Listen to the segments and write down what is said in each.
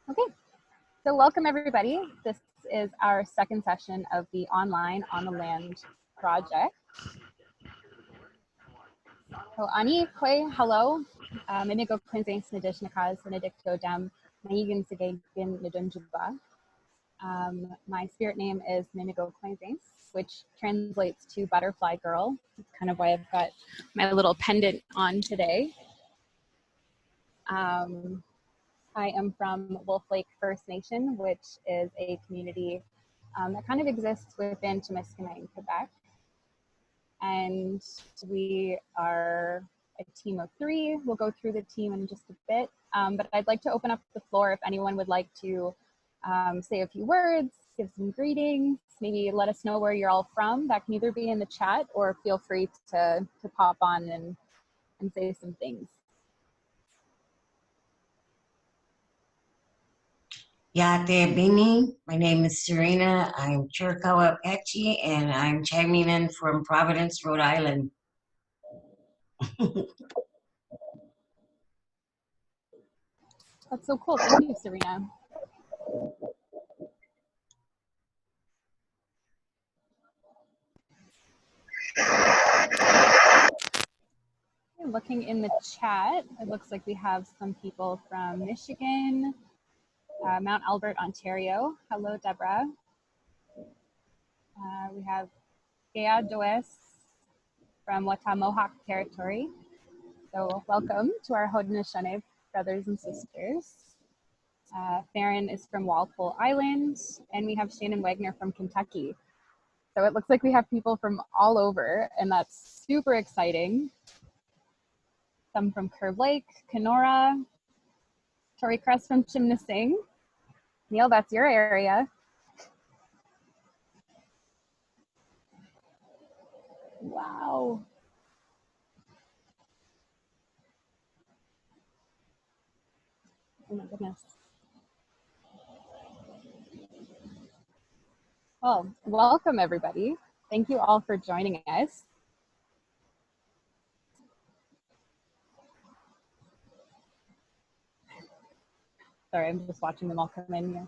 Okay, so welcome everybody. This is our second session of the Online on the Land project. So ani koe hello, minigo quinzain snedish nakas benedicto dam mahigan sigagin nidunjuba. My spirit name is Minigo Quinzain, which translates to butterfly girl. That's kind of why I've got my little pendant on today. I am from Wolf Lake First Nation, which is a community that kind of exists within Temiskaming, Quebec. And we are a team of 3. We'll go through the team in just a bit, but I'd like to open up the floor if anyone would like to say a few words, give some greetings, maybe let us know where you're all from. That can either be in the chat or feel free to pop on and say some things. Yate Bini, my name is Serena. I'm Chiricahua Apache, and I'm chiming in from Providence, Rhode Island. That's so cool. Thank you, Serena. Looking in the chat, it looks like we have some people from Michigan, Mount Albert, Ontario. Hello, Deborah. We have Gea Does from Wattamohawk territory. So welcome to our Haudenosaunee brothers and sisters. Farron is from Walpole Island, and we have Shannon Wagner from Kentucky. So it looks like we have people from all over, and that's super exciting. Some from Curve Lake, Kenora, Tori Crest from Chimnasing. Neil, that's your area. Wow. Oh my goodness. Well, welcome everybody. Thank you all for joining us. Sorry, I'm just watching them all come in here.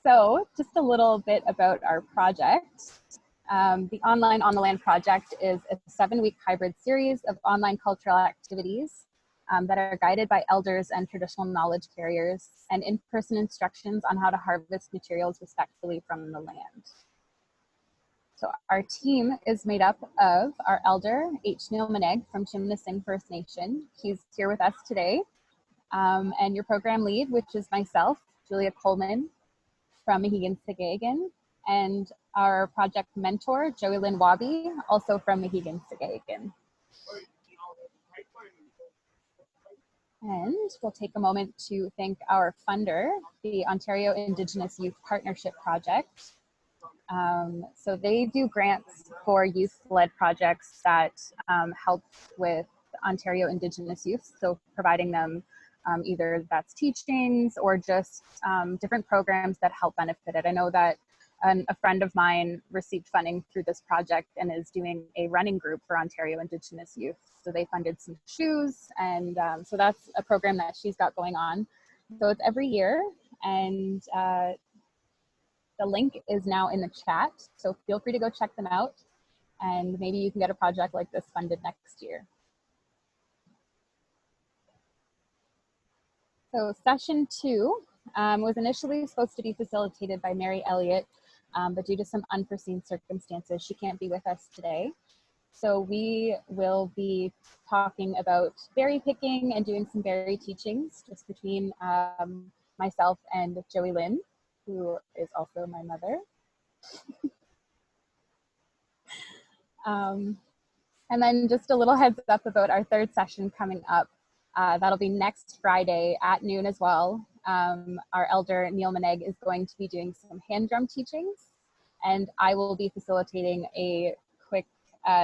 So just a little bit about our project. The Online on the Land project is a 7-week hybrid series of online cultural activities that are guided by elders and traditional knowledge carriers, and in-person instructions on how to harvest materials respectfully from the land. So our team is made up of our elder, H. Neil Monague from Chimnasing First Nation. He's here with us today. And your program lead, which is myself, Julia Coleman from Mohegan-Sagaigan, and our project mentor, Joey-Lynn Wabie, also from Mohegan-Sagaigan. And we'll take a moment to thank our funder, the Ontario Indigenous Youth Partnership Project. So they do grants for youth-led projects that help with Ontario Indigenous youth, so providing them either that's teachings or just different programs that help benefit it. I know that a friend of mine received funding through this project and is doing a running group for Ontario Indigenous youth. So they funded some shoes, and so that's a program that she's got going on. So it's every year, and the link is now in the chat. So feel free to go check them out, and maybe you can get a project like this funded next year. So session 2 was initially supposed to be facilitated by Mary Elliott, but due to some unforeseen circumstances, she can't be with us today. So we will be talking about berry picking and doing some berry teachings just between myself and Joey-Lynn, who is also my mother. And then just a little heads up about our 3rd session coming up. That'll be next Friday at noon as well. Our elder, Neil Monague, is going to be doing some hand drum teachings, and I will be facilitating a quick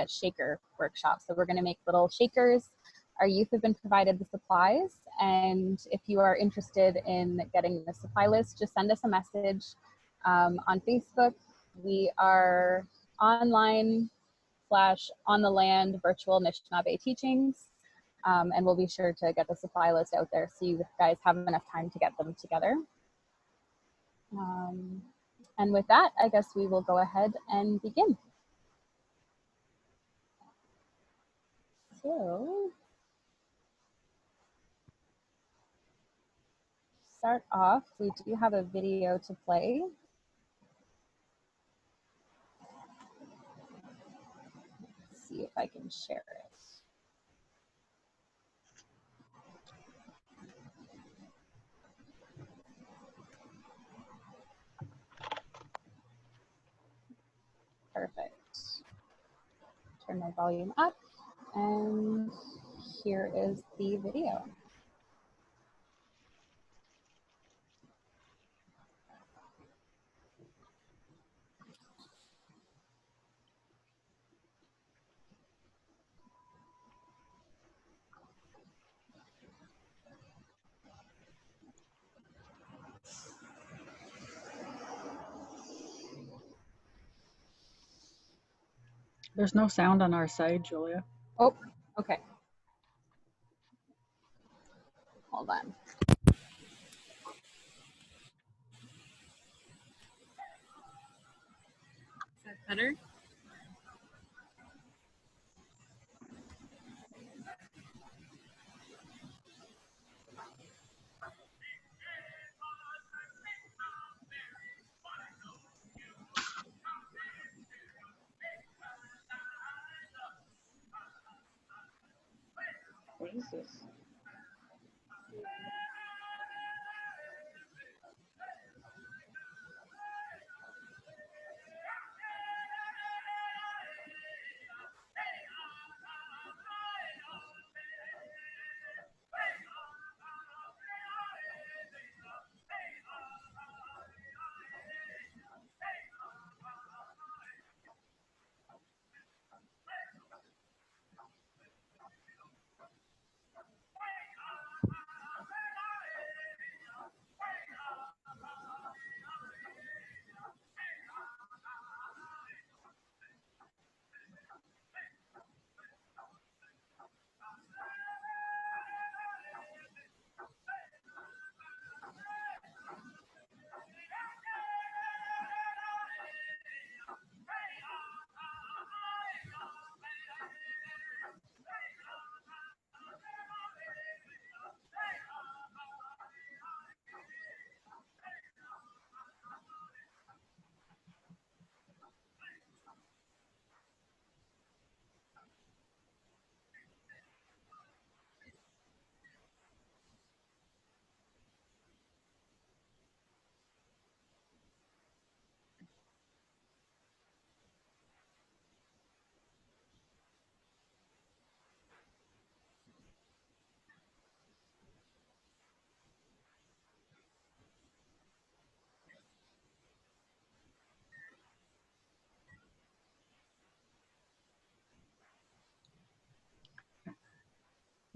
shaker workshop. So we're going to make little shakers. Our youth have been provided the supplies, and if you are interested in getting the supply list, just send us a message on Facebook. We are online /on the land virtual Anishinaabe teachings. And we'll be sure to get the supply list out there so you guys have enough time to get them together. And with that, I guess we will go ahead and begin. So, start off, we do have a video to play. Let's see if I can share it. Perfect. Turn my volume up, and here is the video. There's no sound on our side, Julia. Oh, okay. Hold on. Is that better? What is this?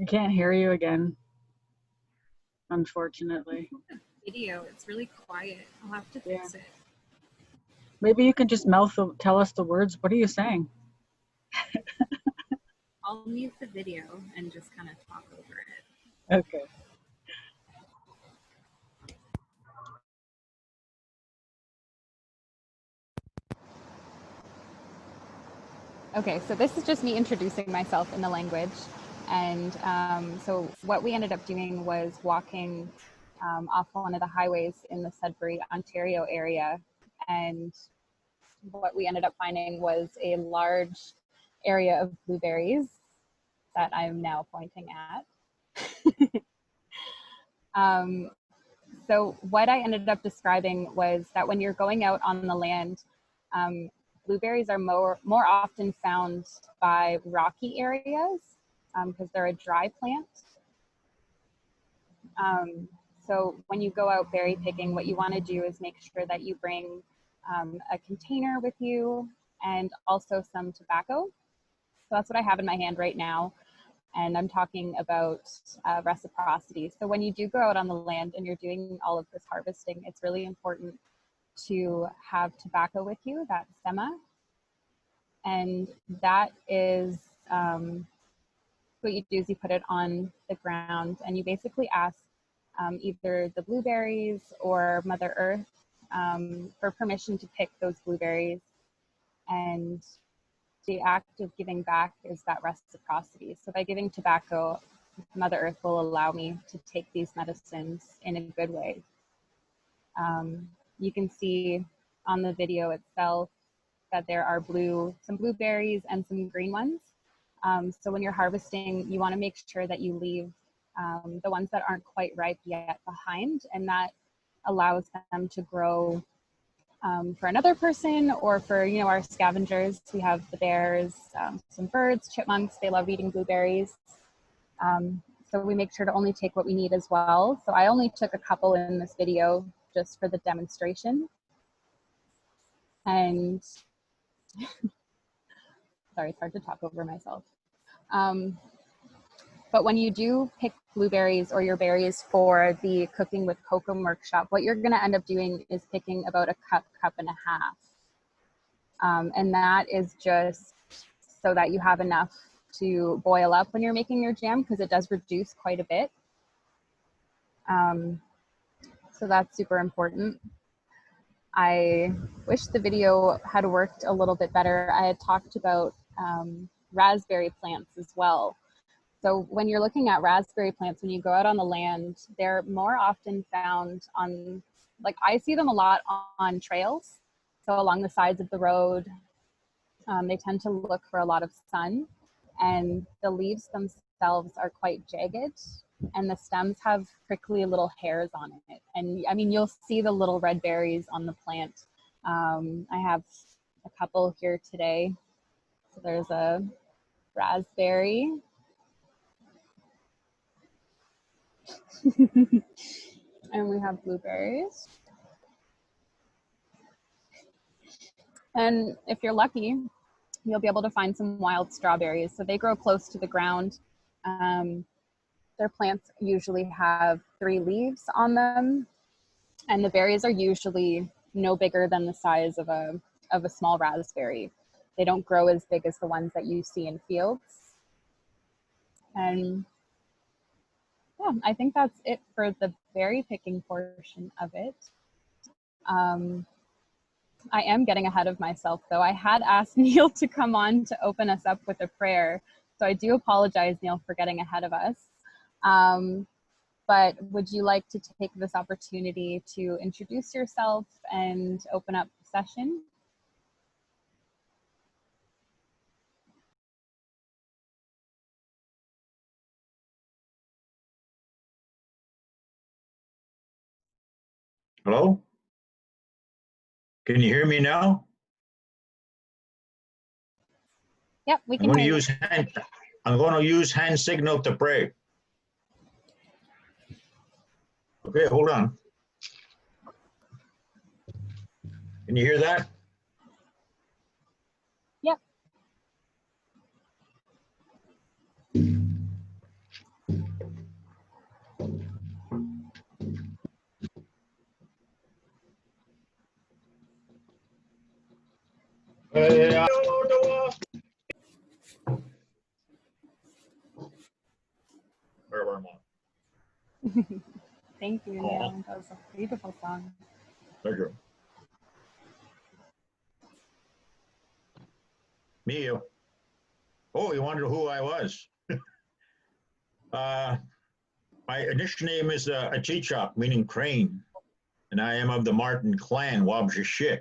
I can't hear you again, unfortunately. Video, it's really quiet. I'll have to fix it. Maybe you can just tell us the words. What are you saying? I'll mute the video and just kind of talk over it. Okay. Okay, so this is just me introducing myself in the language. And so what we ended up doing was walking off one of the highways in the Sudbury, Ontario area. And what we ended up finding was a large area of blueberries that I'm now pointing at. So what I ended up describing was that when you're going out on the land, blueberries are more often found by rocky areas because they're a dry plant. So when you go out berry picking, what you want to do is make sure that you bring a container with you and also some tobacco. So that's what I have in my hand right now. And I'm talking about reciprocity. So when you do go out on the land and you're doing all of this harvesting, it's really important to have tobacco with you, that's sema. And that is what you do is you put it on the ground and you basically ask either the blueberries or Mother Earth for permission to pick those blueberries. And the act of giving back is that reciprocity. So by giving tobacco, Mother Earth will allow me to take these medicines in a good way. You can see on the video itself that there are some blueberries and some green ones. So when you're harvesting, you want to make sure that you leave the ones that aren't quite ripe yet behind, and that allows them to grow for another person or for, you know, our scavengers. We have the bears, some birds, chipmunks, they love eating blueberries. So we make sure to only take what we need as well. So I only took a couple in this video just for the demonstration. And sorry, it's hard to talk over myself. But when you do pick blueberries or your berries for the Cooking with Kokum workshop, what you're gonna end up doing is picking about a cup and a half. And that is just so that you have enough to boil up when you're making your jam, because it does reduce quite a bit. So that's super important. I wish the video had worked a little bit better. I had talked about raspberry plants as well. So when you're looking at raspberry plants, when you go out on the land, they're more often found on, like I see them a lot on trails. So along the sides of the road, they tend to look for a lot of sun, and the leaves themselves are quite jagged, and the stems have prickly little hairs on it. And I mean, you'll see the little red berries on the plant. I have a couple here today. So there's a raspberry. And we have blueberries. And if you're lucky, you'll be able to find some wild strawberries. So they grow close to the ground. Their plants usually have 3 leaves on them, and the berries are usually no bigger than the size of a small raspberry. They don't grow as big as the ones that you see in fields. And yeah, I think that's it for the berry picking portion of it. I am getting ahead of myself though. I had asked Neil to come on to open us up with a prayer. So I do apologize, Neil, for getting ahead of us. But would you like to take this opportunity to introduce yourself and open up the session? Hello? Can you hear me now? Yep, we I'm can going to hear you. use hand signal to pray. Okay, hold on. Can you hear that? Yep. Thank you, Neil. That was a beautiful song. Pleasure. Me? Oh, you wonder who I was? My initial name is Achichok, meaning crane, and I am of the Martin clan, Wabie.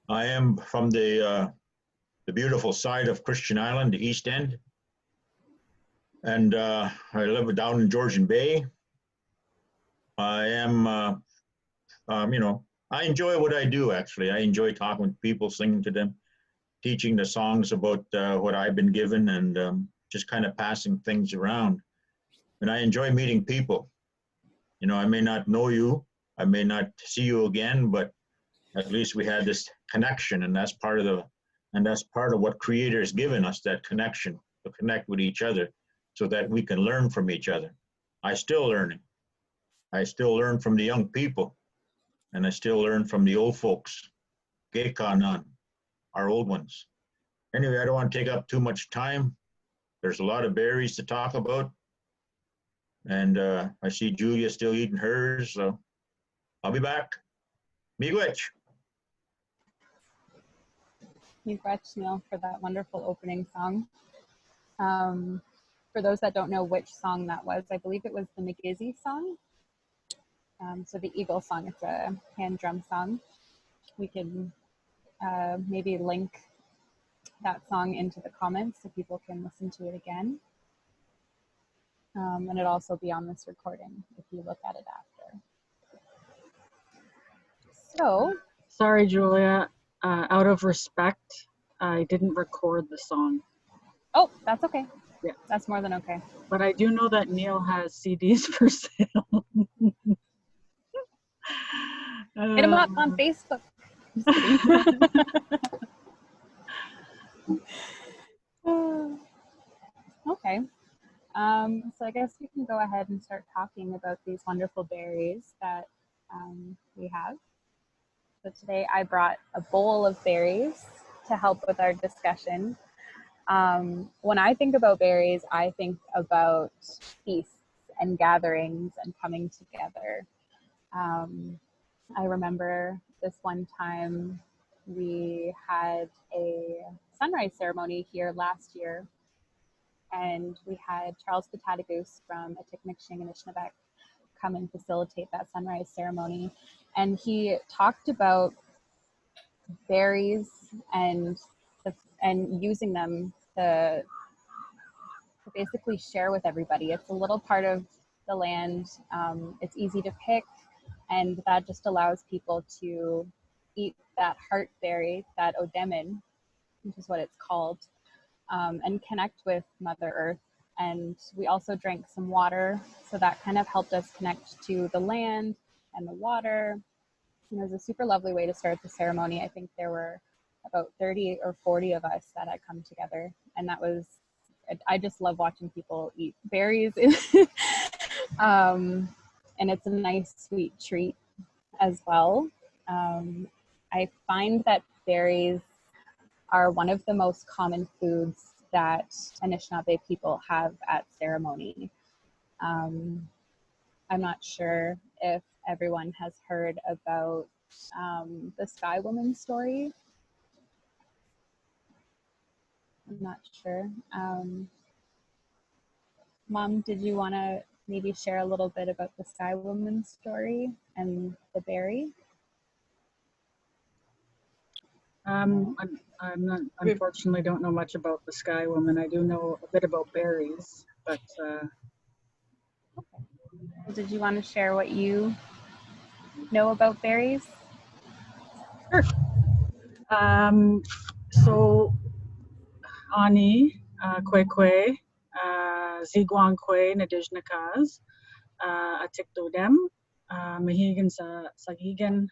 I am from the beautiful side of Christian Island, the East End, and I live down in Georgian Bay. I am, you know, I enjoy what I do, actually. I enjoy talking with people, singing to them, teaching the songs about what I've been given, and just kind of passing things around. And I enjoy meeting people. You know, I may not know you, I may not see you again, but at least we had this connection, and that's part of what Creator has given us, that connection, to connect with each other so that we can learn from each other. I still learning. I still learn from the young people, and I still learn from the old folks, Gekanan, our old ones. Anyway, I don't want to take up too much time. there's a lot of berries to talk about. And I see Julia still eating hers, so I'll be back. Miigwech. Miigwech, Neil, for that wonderful opening song. For those that don't know which song that was, I believe it was the McGizzy song. So the Eagle song, it's a hand drum song. We can maybe link that song into the comments so people can listen to it again. And it'll also be on this recording if you look at it after. So. Sorry, Julia. Out of respect, I didn't record the song. Oh, that's okay. Yeah. That's more than okay. But I do know that Neil has CDs for sale. Hit him up on Facebook. Just kidding. Okay. So I guess we can go ahead and start talking about these wonderful berries that we have. So today I brought a bowl of berries to help with our discussion. When I think about berries, I think about feasts and gatherings and coming together. I remember this one time we had a sunrise ceremony here last year, and we had Charles Patatagoose from Atikmikshing and Anishinaabe come and facilitate that sunrise ceremony. And he talked about berries and using them to basically share with everybody. It's a little part of the land. It's easy to pick, and that just allows people to eat that heart berry, that odemin, which is what it's called, and connect with Mother Earth. And we also drank some water, so that kind of helped us connect to the land and the water. It was a super lovely way to start the ceremony. I think there were about 30 or 40 of us that had come together, and that was, I just love watching people eat berries. And it's a nice sweet treat as well. I find that berries are one of the most common foods that Anishinaabe people have at ceremony. I'm not sure if everyone has heard about the Sky Woman story. I'm not sure. Mom, did you want to maybe share a little bit about the Sky Woman story and the berry? I'm not, unfortunately, don't know much about the Sky Woman. I do know a bit about berries, but Did you want to share what you know about berries? sure. So Ani, Kwekwe, Ziguangkwe, Nadijnakas, Atikdodem, Mahigan sa Sagigan,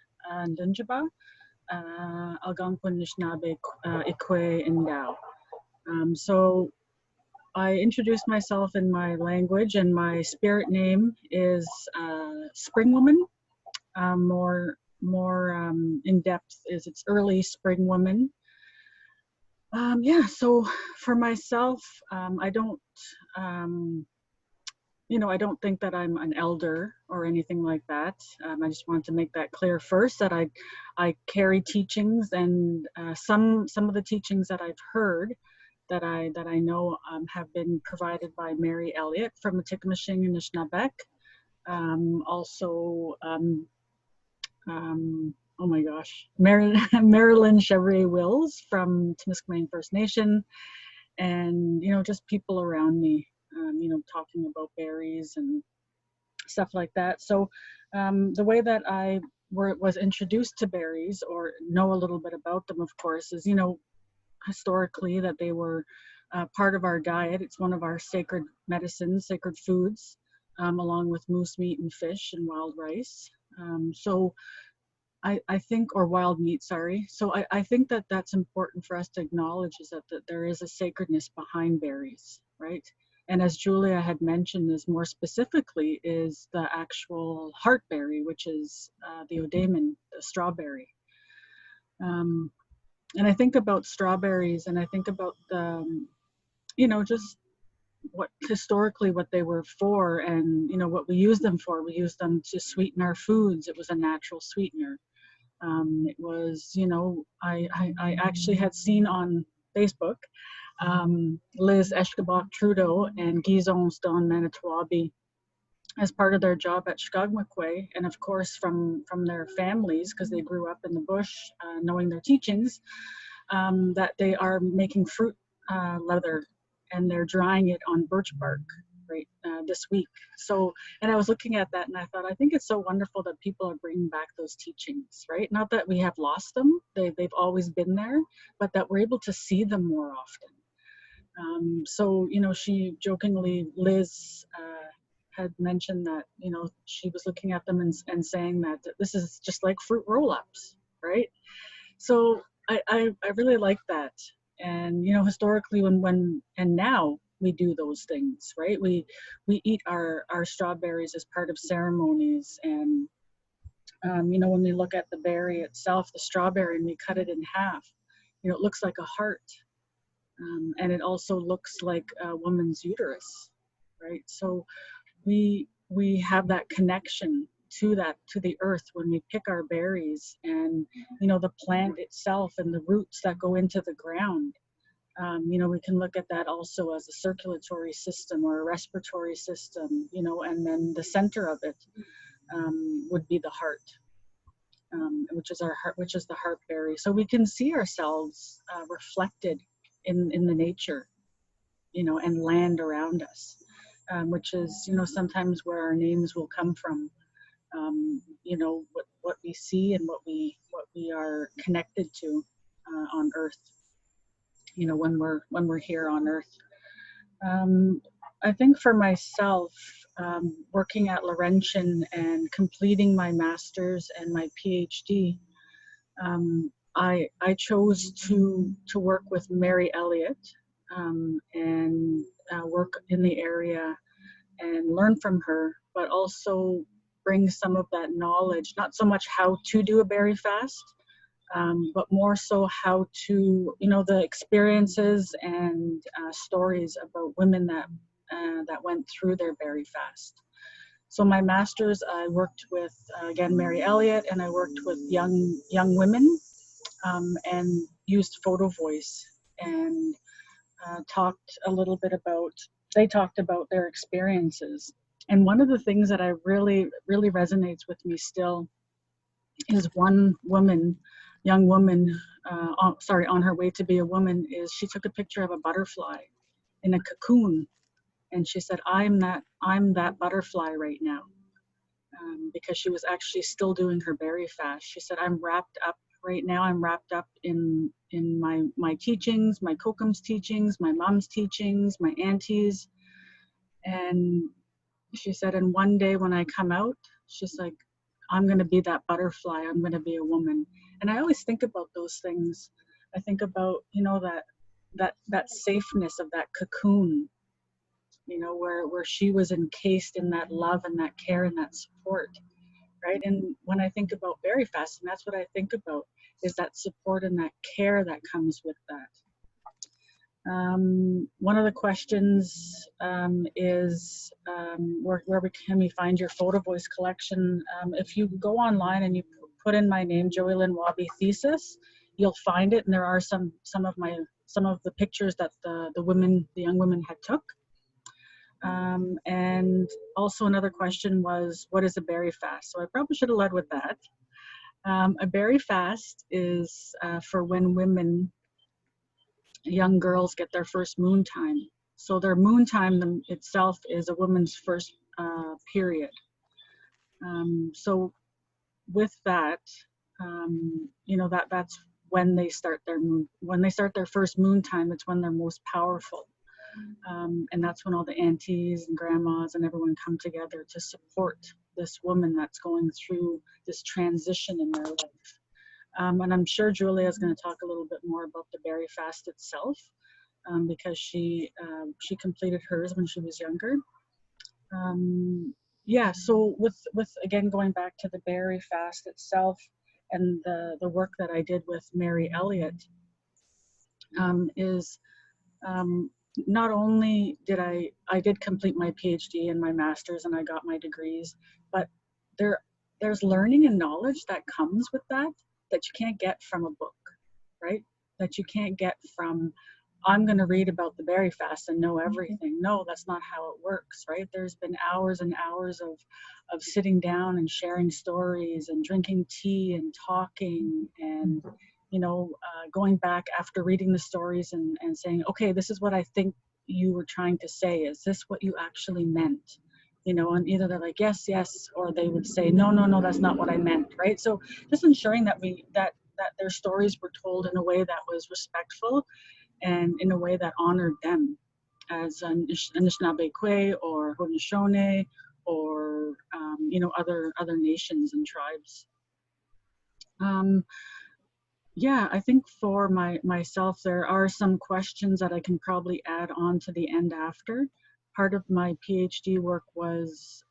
Dunjaba, Algonquin Anishinaabe, Ikwe, Indao. So I introduced myself in my language, and my spirit name is Spring Woman. More in depth is it's early Spring Woman. Yeah, so for myself, I don't, I don't think that I'm an elder or anything like that. I just wanted to make that clear first, that I carry teachings, and some of the teachings that I've heard that I know have been provided by Mary Elliott from Atikmikshing and Anishinaabe. Also, oh my gosh, Marilyn Chevrier Wills from Timiskaming First Nation, and just people around me, talking about berries and stuff like that. So the way that I was introduced to berries, or know a little bit about them, of course, is historically that they were part of our diet. It's one of our sacred medicines, sacred foods, along with moose meat and fish and wild rice. So I think, or wild meat, sorry. So I think that that's important for us to acknowledge, is that there is a sacredness behind berries, right? And as Julia had mentioned, is more specifically is the actual heartberry, which is the odemin, the strawberry. And I think about strawberries, and I think about the, just what historically what they were for, and what we use them for. We use them to sweeten our foods. It was a natural sweetener. It was, I actually had seen on Facebook Liz Eshkabach Trudeau and Guizon's Don Manitowabi as part of their job at Chicago-McQuay, and of course from their families, because they grew up in the bush, knowing their teachings, that they are making fruit leather, and they're drying it on birch bark right this week. So, and I was looking at that and I thought, I think it's so wonderful that people are bringing back those teachings, right? Not that we have lost them, they've always been there, but that we're able to see them more often. So, she jokingly, Liz, had mentioned that, she was looking at them and saying that this is just like fruit roll-ups, right? So I really like that. And, historically when and now we do those things, right? We eat our strawberries as part of ceremonies. And, when we look at the berry itself, the strawberry, and we cut it in half, it looks like a heart. And it also looks like a woman's uterus, right? So we have that connection to the earth when we pick our berries, and the plant itself and the roots that go into the ground. We can look at that also as a circulatory system or a respiratory system, and then the center of it would be the heart, which is our heart, which is the heart berry. So we can see ourselves reflected in the nature, and land around us. Which is, sometimes where our names will come from, what we see and what we are connected to on Earth, when we're here on Earth. I think for myself, working at Laurentian and completing my master's and my PhD, I chose to work with Mary Elliott, and work in the area and learn from her, but also bring some of that knowledge, not so much how to do a berry fast, but more so how to, the experiences and stories about women that went through their berry fast. So my master's, I worked with, again, Mary Elliott, and I worked with young women, and used photo voice, and talked a little bit about, they talked about their experiences. And one of the things that I really resonates with me still is one woman, young woman, on her way to be a woman, is she took a picture of a butterfly in a cocoon, and she said, I'm that butterfly right now, because she was actually still doing her berry fast. She said, I'm wrapped up right now. I'm wrapped up in my teachings, my Kokum's teachings, my mom's teachings, my aunties. And she said, and one day when I come out, she's like, I'm going to be that butterfly. I'm going to be a woman. And I always think about those things. I think about, that safeness of that cocoon, where she was encased in that love and that care and that support, right? And when I think about berry fasting, that's what I think about, is that support and that care that comes with that. One of the questions is where can we find your photo voice collection? If you go online and you put in my name, Joey-Lynn Wabie thesis, you'll find it, and there are some of the pictures that the young women had took. And also another question was, what is a berry fast? So I probably should have led with that. A berry fast is for when women, young girls, get their first moon time. So their moon time itself is a woman's first period. So with that, that's when they start their moon. When they start their first moon time, it's when they're most powerful. And that's when all the aunties and grandmas and everyone come together to support this woman that's going through this transition in their life. And I'm sure Julia is going to talk a little bit more about the berry fast itself, because she completed hers when she was younger. Yeah, so with again, going back to the berry fast itself and the work that I did with Mary Elliott, is not only did I did complete my PhD and my master's and I got my degrees, but there's learning and knowledge that comes with that you can't get from a book, right? That you can't get from, I'm going to read about the berry fast and know everything. No, that's not how it works, right? There's been hours and hours of sitting down and sharing stories and drinking tea and talking and, you know, going back after reading the stories and saying, okay, this is what I think you were trying to say. Is this what you actually meant? You know, and either they're like, yes, yes, or they would say, no, no, no, that's not what I meant, right? So just ensuring that that their stories were told in a way that was respectful and in a way that honored them as an Anishinaabe or Haudenosaunee or you know, other nations and tribes. Yeah, I think for myself, there are some questions that I can probably add on to the end after. Part of my PhD work was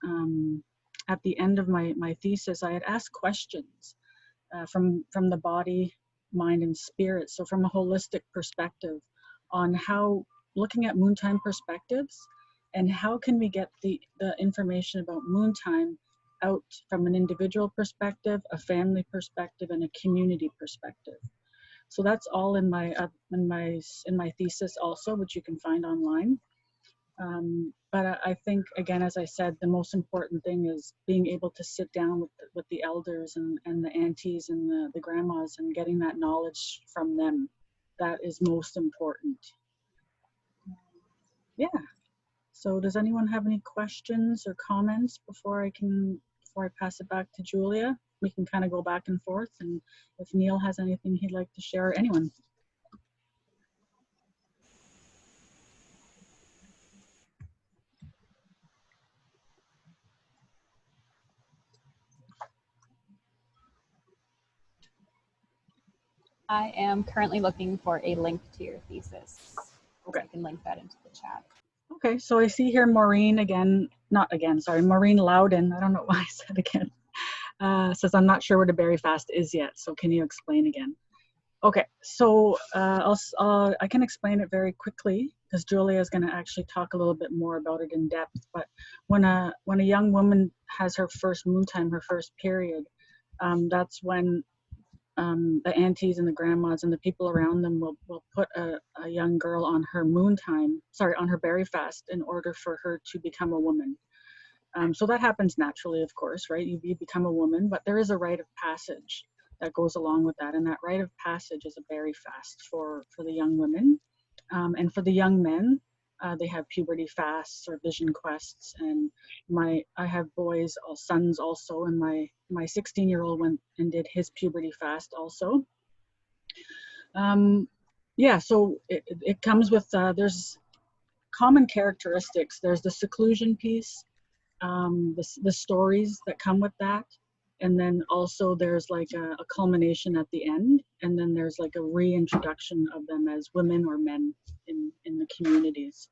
at the end of my thesis, I had asked questions from the body, mind, and spirit. So from a holistic perspective on how, looking at moontime perspectives, and how can we get the information about moontime out from an individual perspective, a family perspective, and a community perspective. So that's all in my thesis also, which you can find online. But I think, again, as I said, the most important thing is being able to sit down with the elders and the aunties and the grandmas and getting that knowledge from them. That is most important. Yeah. So does anyone have any questions or comments before I pass it back to Julia? We can kind of go back and forth, and if Neil has anything he'd like to share, anyone. I am currently looking for a link to your thesis. Okay. So I can link that into the chat. Okay, so I see here Maureen again, Maureen Loudon, I don't know why I said again, says, I'm not sure what a berry fast is yet, so can you explain again? Okay, so I can explain it very quickly because Julia is going to actually talk a little bit more about it in depth. But when a young woman has her first moontime, her first period, that's when the aunties and the grandmas and the people around them will put a young girl on her on her berry fast in order for her to become a woman. So that happens naturally, of course, right? You become a woman, but there is a rite of passage that goes along with that. And that rite of passage is a berry fast for the young women. And for the young men, they have puberty fasts or vision quests. And I have boys, sons also, and my 16-year-old went and did his puberty fast also. Yeah, so it comes with, there's common characteristics. There's the seclusion piece, the stories that come with that. And then also there's like a culmination at the end. And then there's like a reintroduction of them as women or men in the communities.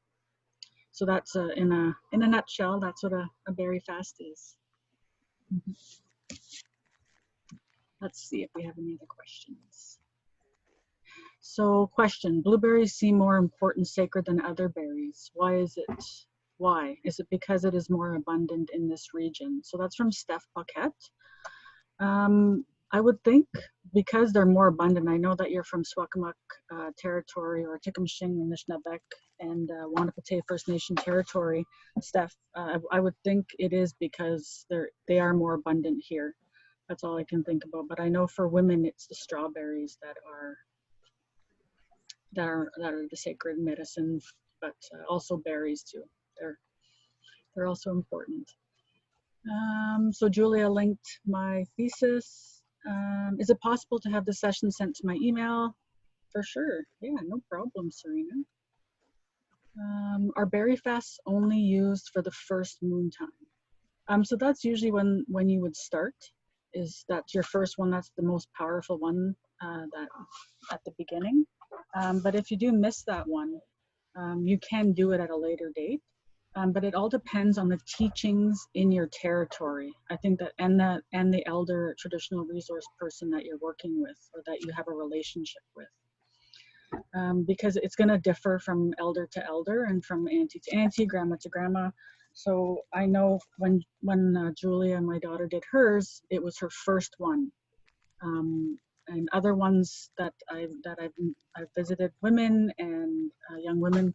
So that's in a nutshell, that's what a berry fast is. Let's see if we have any other questions. So question, blueberries seem more important, sacred than other berries. Why is it? Why? Is it because it is more abundant in this region? So that's from Steph Paquette. I would think because they're more abundant. I know that you're from Swakamuck territory, or Tecumseh, Anishinaabe, and Wanapate First Nation territory, Steph. I would think it is because they are more abundant here. That's all I can think about. But I know for women, it's the strawberries that are the sacred medicine, but also berries too. They're also important. So Julia linked my thesis. Is it possible to have the session sent to my email? For sure. Yeah, no problem, Serena. Are berry fasts only used for the first moon time? So that's usually when you would start. Is that your first one? That's the most powerful one that at the beginning. But if you do miss that one, you can do it at a later date. But it all depends on the teachings in your territory. I think that and the elder traditional resource person that you're working with or that you have a relationship with. because it's going to differ from elder to elder and from auntie to auntie, grandma to grandma. So I know when Julia, my daughter, did hers, it was her first one. And other ones that I've visited women and young women,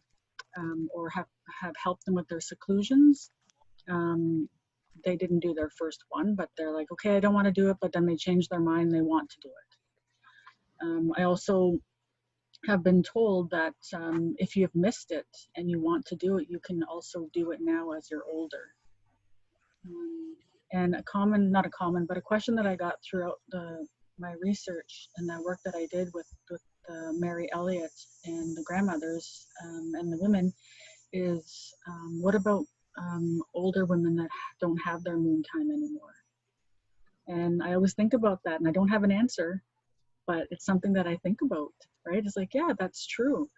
or have helped them with their seclusions. They didn't do their first one, but they're like, okay, I don't want to do it, but then they change their mind, they want to do it. I also have been told that if you've missed it and you want to do it, you can also do it now as you're older. And a question that I got throughout my research and that work that I did with Mary Elliott and the grandmothers and the women is, what about older women that don't have their moon time anymore? And I always think about that, and I don't have an answer, but it's something that I think about, right? It's like, yeah, that's true.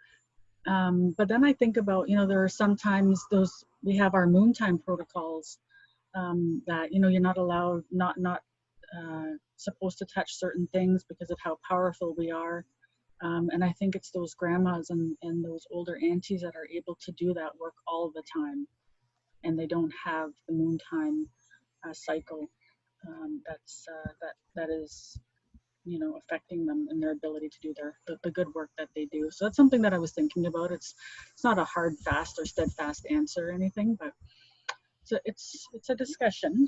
But then I think about, there are sometimes we have our moon time protocols that, you're not allowed, not supposed to touch certain things because of how powerful we are. And I think it's those grandmas and those older aunties that are able to do that work all the time, and they don't have the moon time cycle that is, affecting them in their ability to do the good work that they do. So that's something that I was thinking about. It's not a hard, fast, or steadfast answer or anything, but it's a discussion.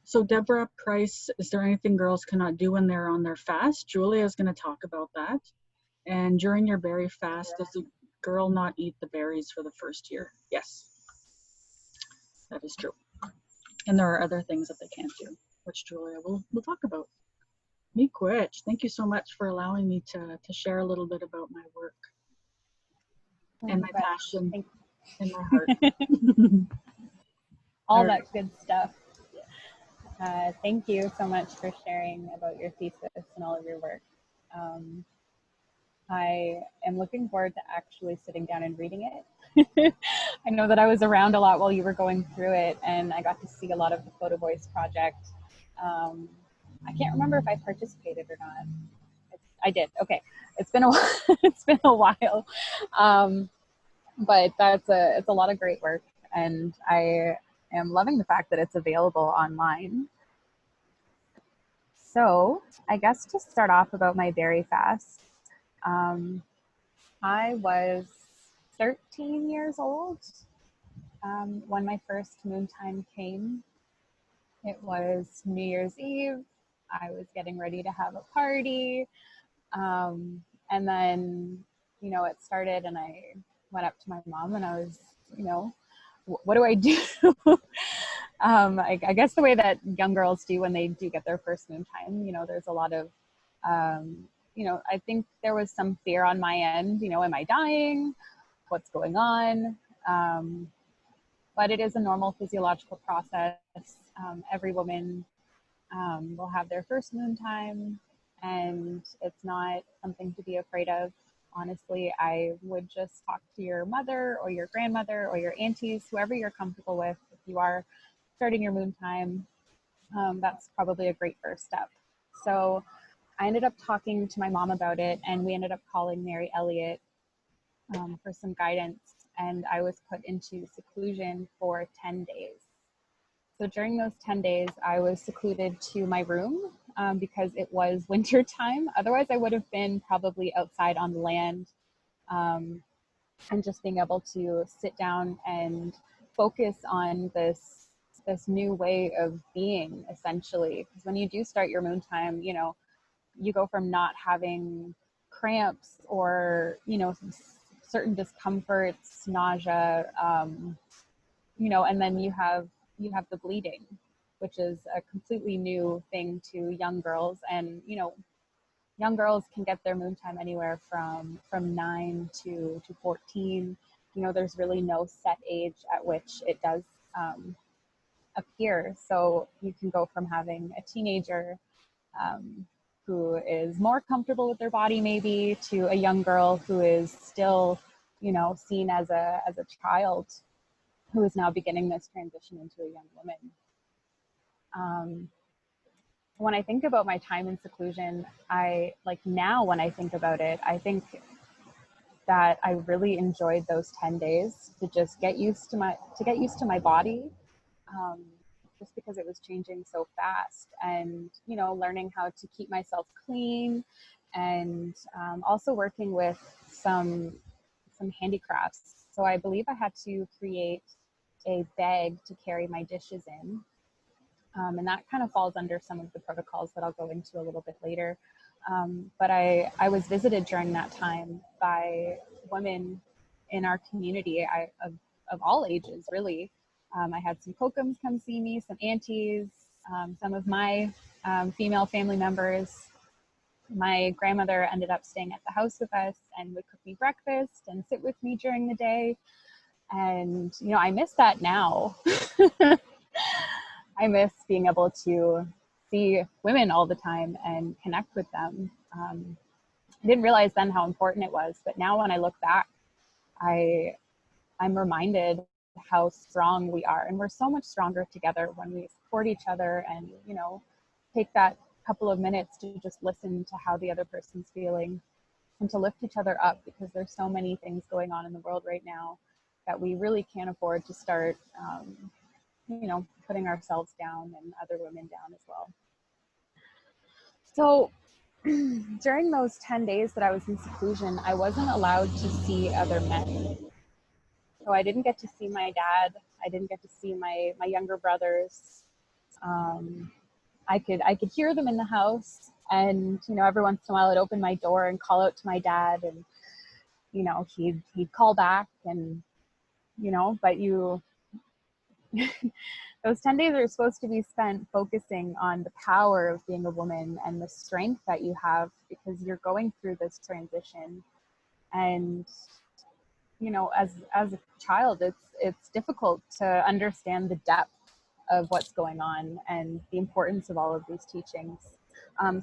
So Deborah Price, is there anything girls cannot do when they're on their fast? Julia is going to talk about that. And during your berry fast, does a girl not eat the berries for the first year? Yes, that is true. And there are other things that they can't do, which Julia will talk about. Miigwech, thank you so much for allowing me to share a little bit about my work and my passion and my heart. All that good stuff. Thank you so much for sharing about your thesis and all of your work. I am looking forward to actually sitting down and reading it. I know that I was around a lot while you were going through it, and I got to see a lot of the Photo Voice project. I can't remember if I participated or not. I did. Okay, it's been a while. It's been a while, but it's a lot of great work, and I am loving the fact that it's available online. So I guess to start off about my berry fast, I was 13 years old when my first moon time came. It was New Year's Eve. I was getting ready to have a party. And then, it started, and I went up to my mom and I was, what do I do? I guess the way that young girls do when they do get their first moon time, there's a lot of, I think there was some fear on my end, am I dying? What's going on? But it is a normal physiological process. Every woman will have their first moon time, and it's not something to be afraid of. Honestly, I would just talk to your mother or your grandmother or your aunties, whoever you're comfortable with. If you are starting your moon time, that's probably a great first step. So I ended up talking to my mom about it, and we ended up calling Mary Elliott for some guidance, and I was put into seclusion for 10 days. So during those 10 days, I was secluded to my room because it was winter time. Otherwise, I would have been probably outside on the land, and just being able to sit down and focus on this new way of being, essentially. Because when you do start your moon time, you go from not having cramps or, certain discomforts, nausea, and then you have the bleeding, which is a completely new thing to young girls. And, young girls can get their moon time anywhere from 9 to 14. There's really no set age at which it does appear. So you can go from having a teenager who is more comfortable with their body maybe, to a young girl who is still, seen as a child, who is now beginning this transition into a young woman. when I think about my time in seclusion, now when I think about it, I think that I really enjoyed those 10 days to just get used to my body, just because it was changing so fast, and learning how to keep myself clean, and also working with some handicrafts. So I believe I had to create a bag to carry my dishes in. And that kind of falls under some of the protocols that I'll go into a little bit later. But I was visited during that time by women in our community, of all ages, really. I had some Kokums come see me, some aunties, some of my female family members. My grandmother ended up staying at the house with us and would cook me breakfast and sit with me during the day. And, I miss that now. I miss being able to see women all the time and connect with them. I didn't realize then how important it was, but now when I look back, I'm reminded how strong we are, and we're so much stronger together when we support each other and, take that couple of minutes to just listen to how the other person's feeling and to lift each other up, because there's so many things going on in the world right now that we really can't afford to start putting ourselves down and other women down as well. So during those 10 days that I was in seclusion, I wasn't allowed to see other men. So I didn't get to see my dad. I didn't get to see my younger brothers. I could hear them in the house, and every once in a while I'd open my door and call out to my dad, and he'd call back, and but those 10 days are supposed to be spent focusing on the power of being a woman and the strength that you have, because you're going through this transition. And as a child, it's difficult to understand the depth of what's going on and the importance of all of these teachings.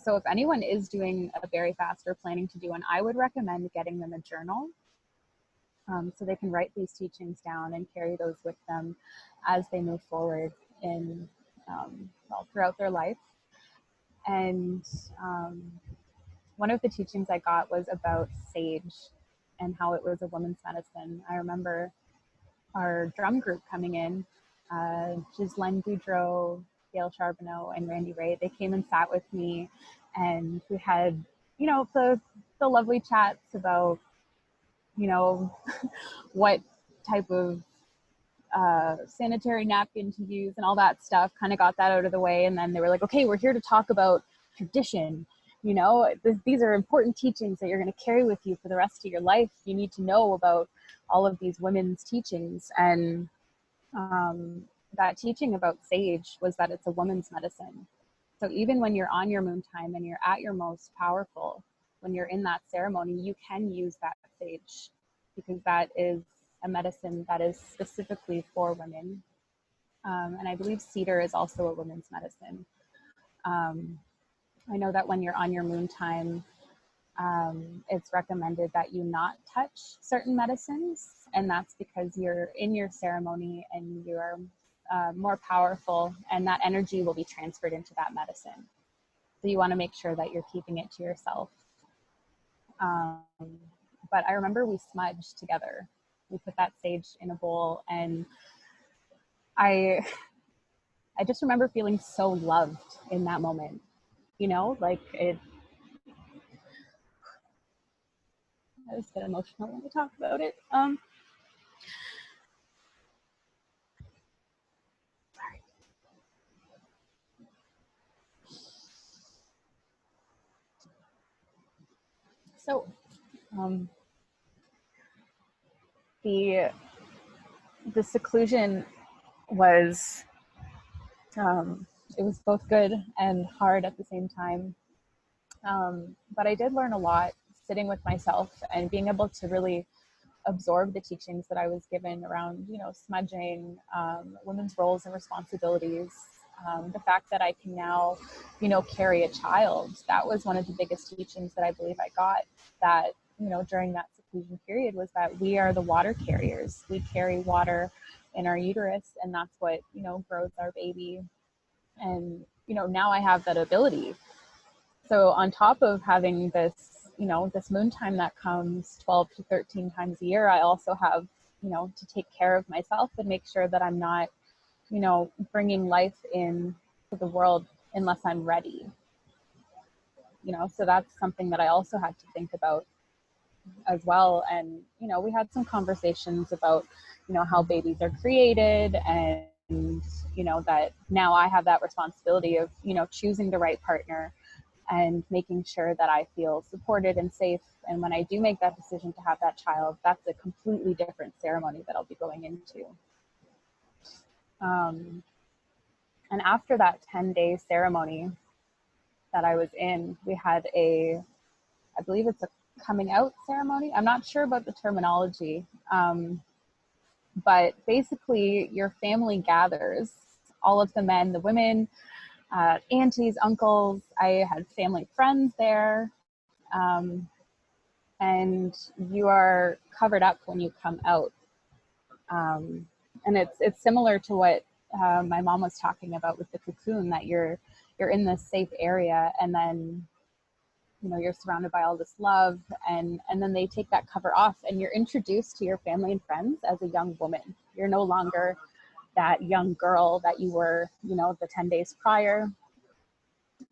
So if anyone is doing a very fast or planning to do one, I would recommend getting them a journal, so they can write these teachings down and carry those with them as they move forward in throughout their life. And one of the teachings I got was about sage and how it was a woman's medicine. I remember our drum group coming in, Joey-Lynn, Gail Charbonneau, and Randy Ray. They came and sat with me, and we had, the lovely chats about, what type of sanitary napkin to use and all that stuff. Kind of got that out of the way, and then they were like, okay, we're here to talk about tradition. These are important teachings that you're going to carry with you for the rest of your life. You need to know about all of these women's teachings. And that teaching about sage was that it's a woman's medicine. So even when you're on your moon time and you're at your most powerful, when you're in that ceremony, you can use that sage, because that is a medicine that is specifically for women. And I believe cedar is also a women's medicine. I know that when you're on your moon time, it's recommended that you not touch certain medicines, and that's because you're in your ceremony and you're more powerful, and that energy will be transferred into that medicine. So you want to make sure that you're keeping it to yourself. But I remember we smudged together. We put that sage in a bowl, and I just remember feeling so loved in that moment. Like it. I just get emotional when we talk about it. Sorry. So, the seclusion was, it was both good and hard at the same time. But I did learn a lot sitting with myself and being able to really absorb the teachings that I was given around, smudging, women's roles and responsibilities. The fact that I can now, carry a child, that was one of the biggest teachings that I believe I got, that, during that seclusion period, was that we are the water carriers. We carry water in our uterus, and that's what, grows our baby. And, you know, now I have that ability. So on top of having this, you know, this moon time that comes 12 to 13 times a year, I also have, you know, to take care of myself and make sure that I'm not, you know, bringing life in to the world unless I'm ready. You know, so that's something that I also had to think about as well. And, you know, we had some conversations about, you know, how babies are created, and, you know, that now I have that responsibility of, you know, choosing the right partner and making sure that I feel supported and safe. And when I do make that decision to have that child, that's a completely different ceremony that I'll be going into. And after that 10-day ceremony that I was in, we had a, I believe it's a coming out ceremony. I'm not sure about the terminology, but basically your family gathers, all of the men, the women, aunties, uncles. I had family friends there, and you are covered up when you come out. And it's similar to what my mom was talking about with the cocoon, that you're in this safe area, and then, you know, you're surrounded by all this love, and then they take that cover off and you're introduced to your family and friends as a young woman. You're no longer that young girl that you were, you know, the 10 days prior.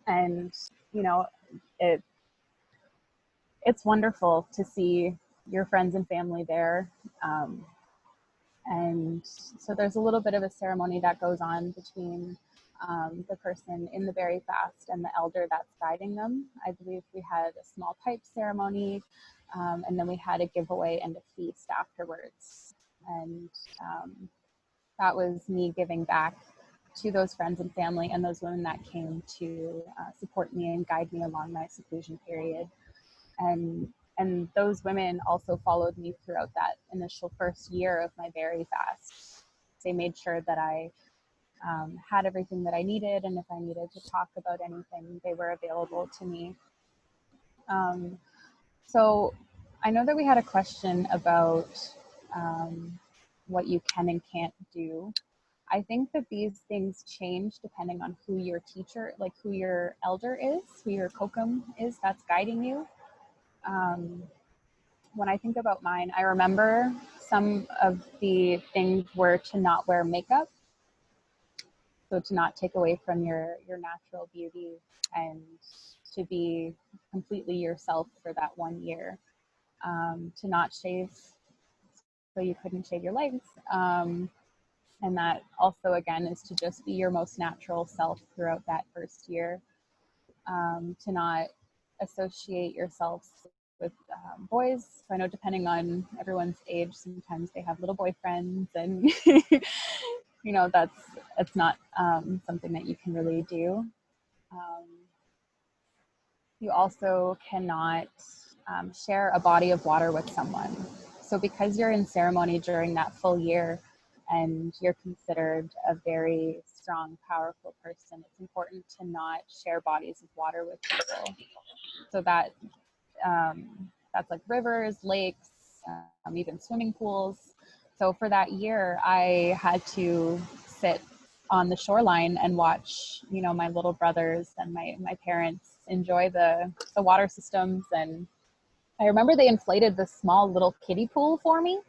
And, you know, it's wonderful to see your friends and family there. And so there's a little bit of a ceremony that goes on between the person in the berry fast and the elder that's guiding them. I believe we had a small pipe ceremony, and then we had a giveaway and a feast afterwards. And that was me giving back to those friends and family and those women that came to support me and guide me along my seclusion period. And those women also followed me throughout that initial first year of my berry fast. They made sure that I had everything that I needed, and if I needed to talk about anything, they were available to me. So I know that we had a question about what you can and can't do. I think that these things change depending on who your teacher, like who your elder is, who your kokum is that's guiding you. When I think about mine, I remember some of the things were to not wear makeup. So to not take away from your natural beauty, and to be completely yourself for that 1 year. To not shave, so you couldn't shave your legs. And that also, again, is to just be your most natural self throughout that first year. To not associate yourselves with boys. So I know depending on everyone's age, sometimes they have little boyfriends, and you know, it's not something that you can really do. You also cannot share a body of water with someone. So because you're in ceremony during that full year and you're considered a very strong, powerful person, it's important to not share bodies of water with people. So that that's like rivers, lakes, even swimming pools. So for that year, I had to sit on the shoreline and watch, you know, my little brothers and my parents enjoy the water systems. And I remember they inflated this small little kiddie pool for me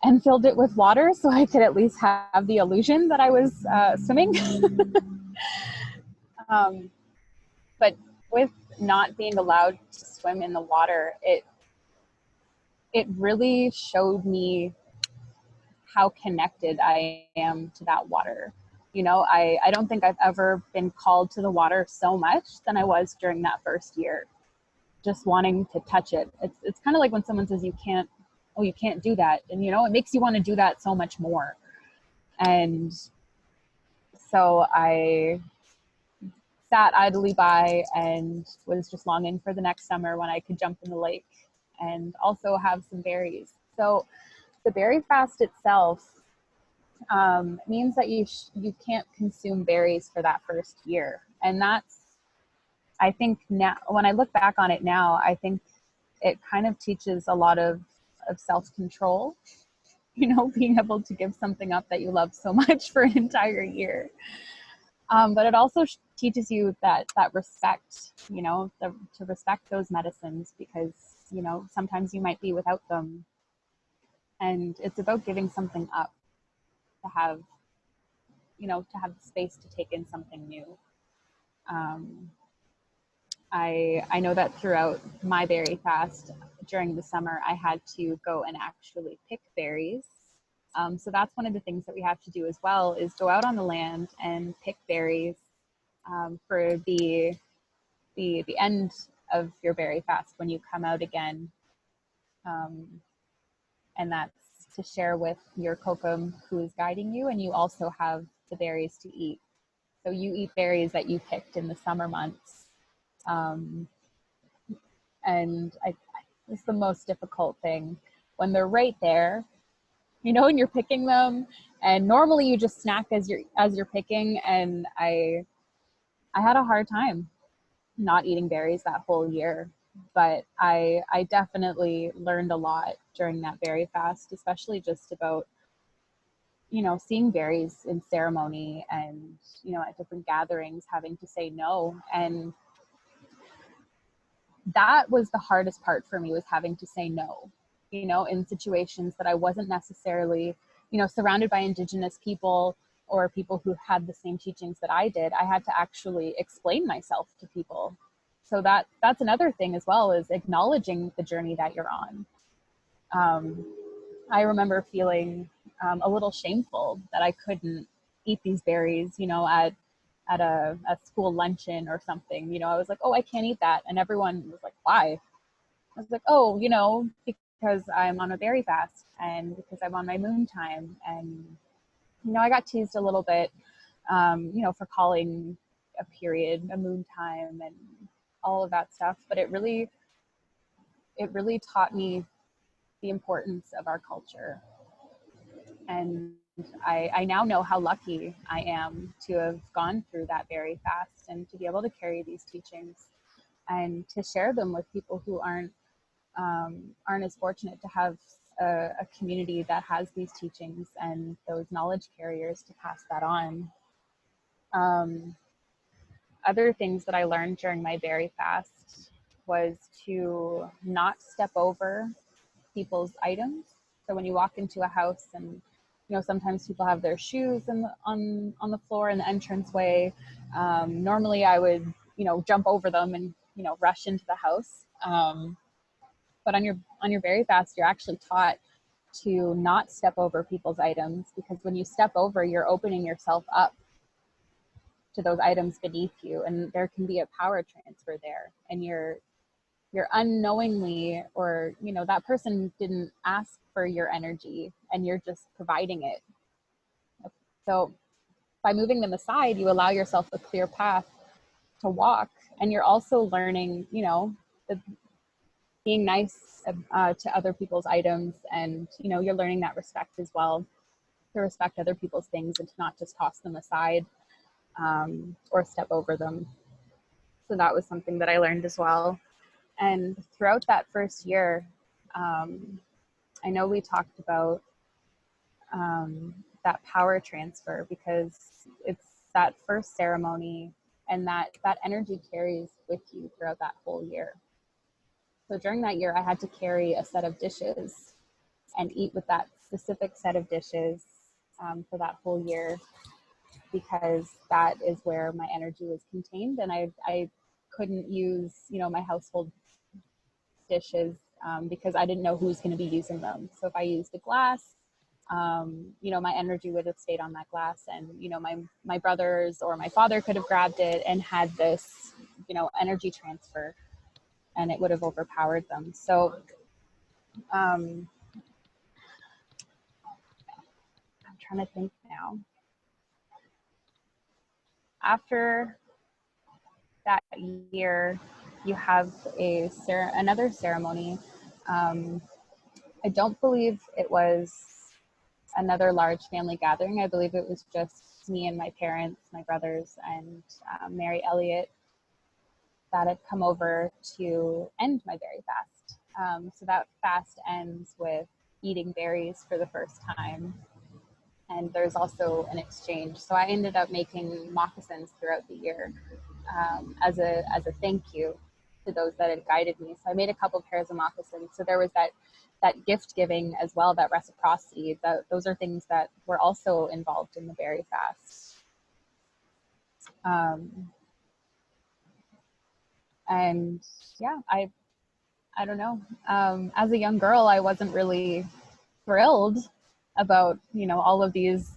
and filled it with water so I could at least have the illusion that I was swimming. But with not being allowed to swim in the water, it really showed me how connected I am to that water. You know, I don't think I've ever been called to the water so much than I was during that first year, just wanting to touch it. It's kind of like when someone says you can't do that. And, you know, it makes you want to do that so much more. And so I sat idly by and was just longing for the next summer when I could jump in the lake and also have some berries. So the berry fast itself means that you can't consume berries for that first year. And that's, I think now, when I look back on it now, I think it kind of teaches a lot of self-control, you know, being able to give something up that you love so much for an entire year. But it also teaches you that respect, you know, to respect those medicines, because, you know, sometimes you might be without them, and it's about giving something up to have, you know, to have space to take in something new. I know that throughout my berry fast during the summer, I had to go and actually pick berries. So that's one of the things that we have to do as well, is go out on the land and pick berries for the end of your berry fast when you come out again. And that's to share with your kokum who is guiding you, and you also have the berries to eat. So you eat berries that you picked in the summer months. And it's the most difficult thing when they're right there, you know, and you're picking them, and normally you just snack as you're picking. And I had a hard time not eating berries that whole year, but I definitely learned a lot during that berry fast, especially just about, you know, seeing berries in ceremony and, you know, at different gatherings, having to say no. And that was the hardest part for me, was having to say no, you know, in situations that I wasn't necessarily, you know, surrounded by Indigenous people or people who had the same teachings that I did. I had to actually explain myself to people. So that's another thing as well, is acknowledging the journey that you're on. I remember feeling a little shameful that I couldn't eat these berries, you know, at a school luncheon or something. You know, I was like, oh, I can't eat that. And everyone was like, why? I was like, oh, you know, because I'm on a berry fast and because I'm on my moon time. And, you know, I got teased a little bit, you know, for calling a period a moon time and all of that stuff. But it really taught me the importance of our culture. And I now know how lucky I am to have gone through that berry fast and to be able to carry these teachings and to share them with people who aren't as fortunate to have a community that has these teachings and those knowledge carriers to pass that on. Other things that I learned during my berry fast was to not step over people's items. So when you walk into a house, and, you know, sometimes people have their shoes on the floor in the entranceway. Normally I would, you know, jump over them and, you know, rush into the house. But on your berry fast, you're actually taught to not step over people's items, because when you step over, you're opening yourself up to those items beneath you, and there can be a power transfer there, and you're unknowingly, or, you know, that person didn't ask for your energy and you're just providing it. So by moving them aside, you allow yourself a clear path to walk, and you're also learning, you know, being nice to other people's items, and, you know, you're learning that respect as well, to respect other people's things and to not just toss them aside or step over them. So that was something that I learned as well. And throughout that first year, I know we talked about that power transfer, because it's that first ceremony, and that energy carries with you throughout that whole year. So during that year, I had to carry a set of dishes and eat with that specific set of dishes for that whole year, because that is where my energy was contained, and I couldn't use, you know, my household dishes because I didn't know who's going to be using them. So if I used a glass, you know, my energy would have stayed on that glass, and, you know, my brothers or my father could have grabbed it and had this, you know, energy transfer, and it would have overpowered them. So I'm trying to think now. After that year, you have another ceremony. I don't believe it was another large family gathering. I believe it was just me and my parents, my brothers, and Mary Elliott that had come over to end my berry fast. So that fast ends with eating berries for the first time. and there's also an exchange. So I ended up making moccasins throughout the year as a thank you to those that had guided me. So I made a couple pairs of moccasins. So there was that gift giving as well, that reciprocity. Those are things that were also involved in the berry fast. And yeah, I don't know. As a young girl, I wasn't really thrilled about, you know, all of these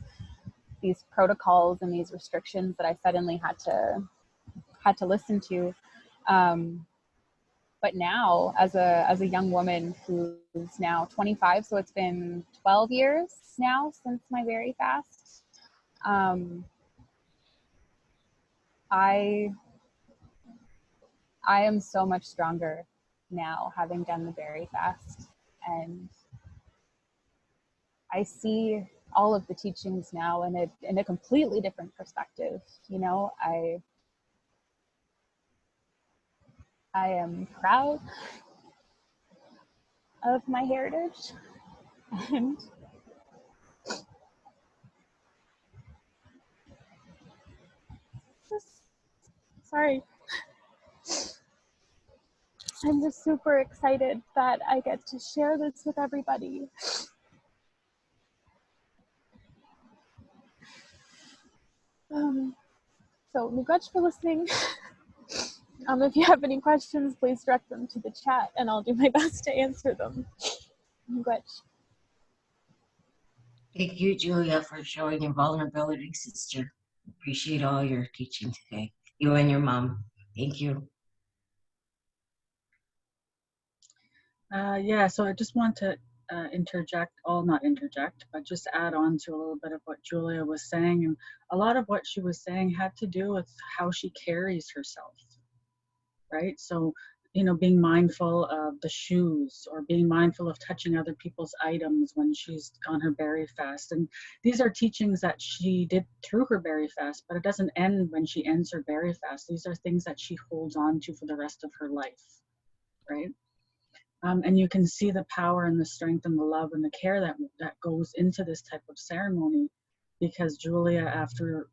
protocols and these restrictions that I suddenly had to listen to. But now, as a young woman who's now 25, so it's been 12 years now since my berry fast, I am so much stronger now having done the berry fast, and I see all of the teachings now in a completely different perspective. You know, I am proud of my heritage, and just, sorry, I'm just super excited that I get to share this with everybody. So Miigwech for listening. If you have any questions, please direct them to the chat and I'll do my best to answer them. Miigwech. Thank you, Julia, for showing your vulnerability, sister. Appreciate all your teaching today. You and your mom. Thank you. Yeah, so I just want to not interject, but just add on to a little bit of what Julia was saying. And a lot of what she was saying had to do with how she carries herself, right? So, you know, being mindful of the shoes or being mindful of touching other people's items when she's on her berry fast. And these are teachings that she did through her berry fast, but it doesn't end when she ends her berry fast. These are things that she holds on to for the rest of her life, right? And you can see the power and the strength and the love and the care that goes into this type of ceremony, because Julia, after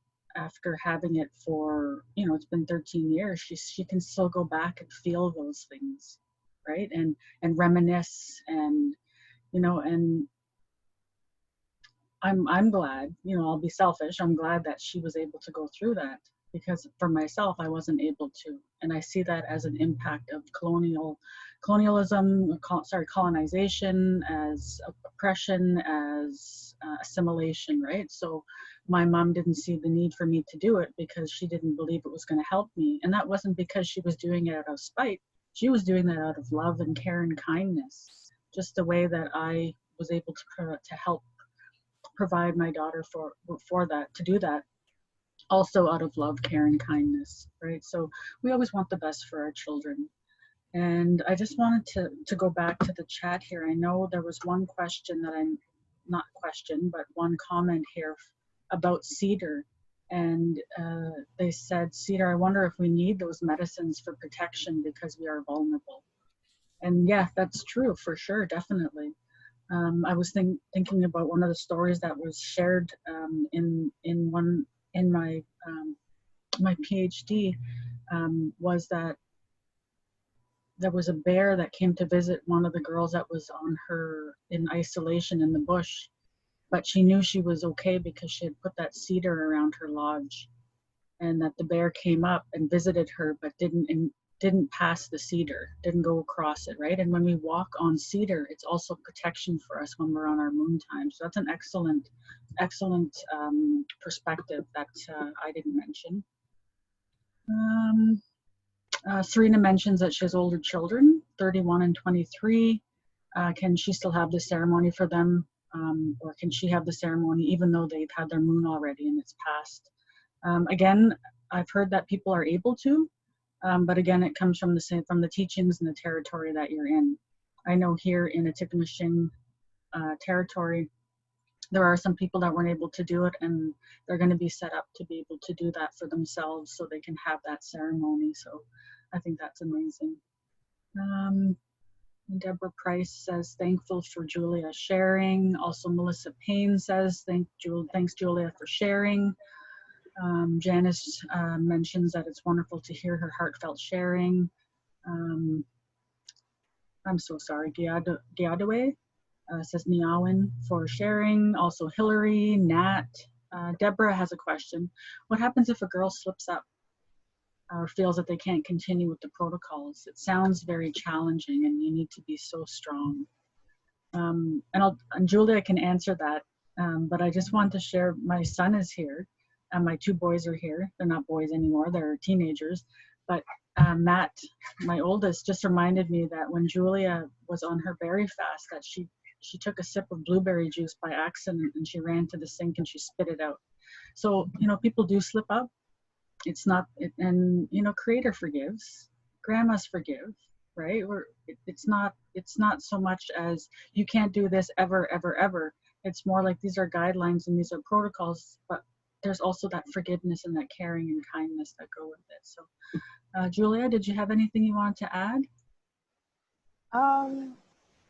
having it for, you know, it's been 13 years, she can still go back and feel those things, right? And reminisce, and, you know, and I'm glad, you know, I'll be selfish, I'm glad that she was able to go through that, because for myself, I wasn't able to. And I see that as an impact of colonization, as oppression, as assimilation, right? So my mom didn't see the need for me to do it because she didn't believe it was going to help me. And that wasn't because she was doing it out of spite. She was doing that out of love and care and kindness, just the way that I was able to help provide my daughter for that, to do that, also out of love, care, and kindness, right? So we always want the best for our children. And I just wanted to go back to the chat here. I know there was one question that but one comment here about cedar. And they said, Cedar, I wonder if we need those medicines for protection because we are vulnerable. And yeah, that's true for sure, definitely. I was thinking about one of the stories that was shared in my my PhD, was that there was a bear that came to visit one of the girls that was in isolation in the bush, but she knew she was okay because she had put that cedar around her lodge, and that the bear came up and visited her but didn't pass the cedar, didn't go across it, right? And when we walk on cedar, it's also protection for us when we're on our moon time. So that's an excellent perspective that I didn't mention. Serena mentions that she has older children, 31 and 23. Can she still have the ceremony for them? Or can she have the ceremony even though they've had their moon already and it's passed? Again, I've heard that people are able to, but again, it comes from the teachings and the territory that you're in. I know here in Atikamekw territory, there are some people that weren't able to do it, and they're going to be set up to be able to do that for themselves so they can have that ceremony. So I think that's amazing. Deborah Price says, thankful for Julia sharing. Also, Melissa Payne says, thanks Julia for sharing. Janice mentions that it's wonderful to hear her heartfelt sharing. I'm so sorry, Giadowe says Niawin for sharing. Also Hillary, Nat. Deborah has a question. What happens if a girl slips up or feels that they can't continue with the protocols? It sounds very challenging and you need to be so strong. And Julia can answer that, but I just want to share, my son is here and my two boys are here. They're not boys anymore, they're teenagers. But Matt, my oldest, just reminded me that when Julia was on her berry fast, that she took a sip of blueberry juice by accident and she ran to the sink and she spit it out. So, you know, people do slip up. It's not, and you know, Creator forgives, grandmas forgive, right? It's not so much as you can't do this ever, ever, ever. It's more like these are guidelines and these are protocols, but there's also that forgiveness and that caring and kindness that go with it. So, Julia, did you have anything you wanted to add?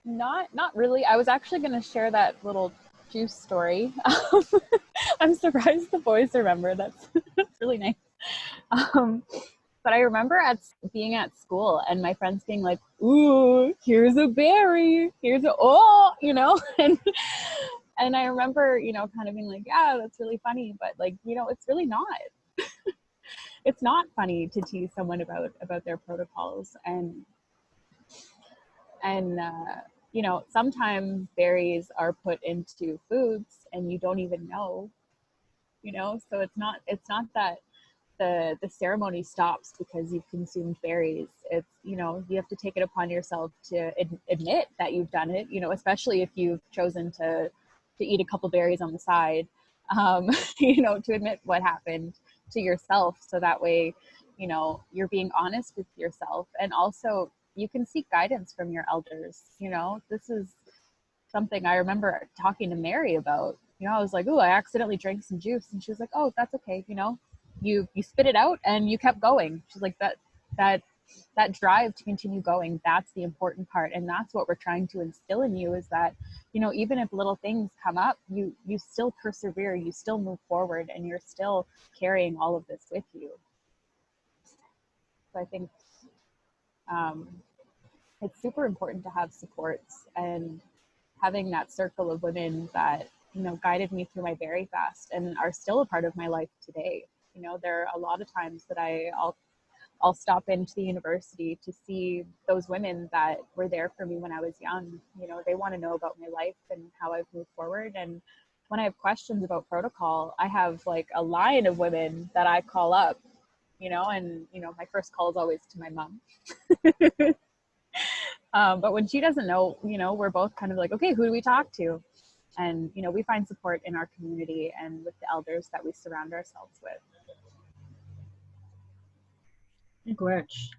Not really. I was actually going to share that little juice story. I'm surprised the boys remember. That's really nice. But I remember being at school and my friends being like, ooh, here's a berry, here's you know, and I remember, you know, kind of being like, yeah, that's really funny, but like, you know, it's really not. It's not funny to tease someone about their protocols, and you know, sometimes berries are put into foods and you don't even know, you know, so it's not that the ceremony stops because you've consumed berries. It's, you know, you have to take it upon yourself to admit that you've done it, you know, especially if you've chosen to eat a couple berries on the side, you know, to admit what happened to yourself. So that way, you know, you're being honest with yourself, and also you can seek guidance from your elders. You know, this is something I remember talking to Mary about. You know, I was like, oh, I accidentally drank some juice. And she was like, oh, that's okay. You know, you spit it out and you kept going. She's like, that drive to continue going, that's the important part. And that's what we're trying to instill in you, is that, you know, even if little things come up, you still persevere, you still move forward, and you're still carrying all of this with you. So I think it's super important to have supports, and having that circle of women that, you know, guided me through my berry fast and are still a part of my life today. You know, there are a lot of times that I'll stop into the university to see those women that were there for me when I was young. You know, they want to know about my life and how I've moved forward. And when I have questions about protocol, I have like a line of women that I call up, you know, and, you know, my first call is always to my mom. But when she doesn't know, you know, we're both kind of like, okay, who do we talk to? And, you know, we find support in our community and with the elders that we surround ourselves with. Gwitch.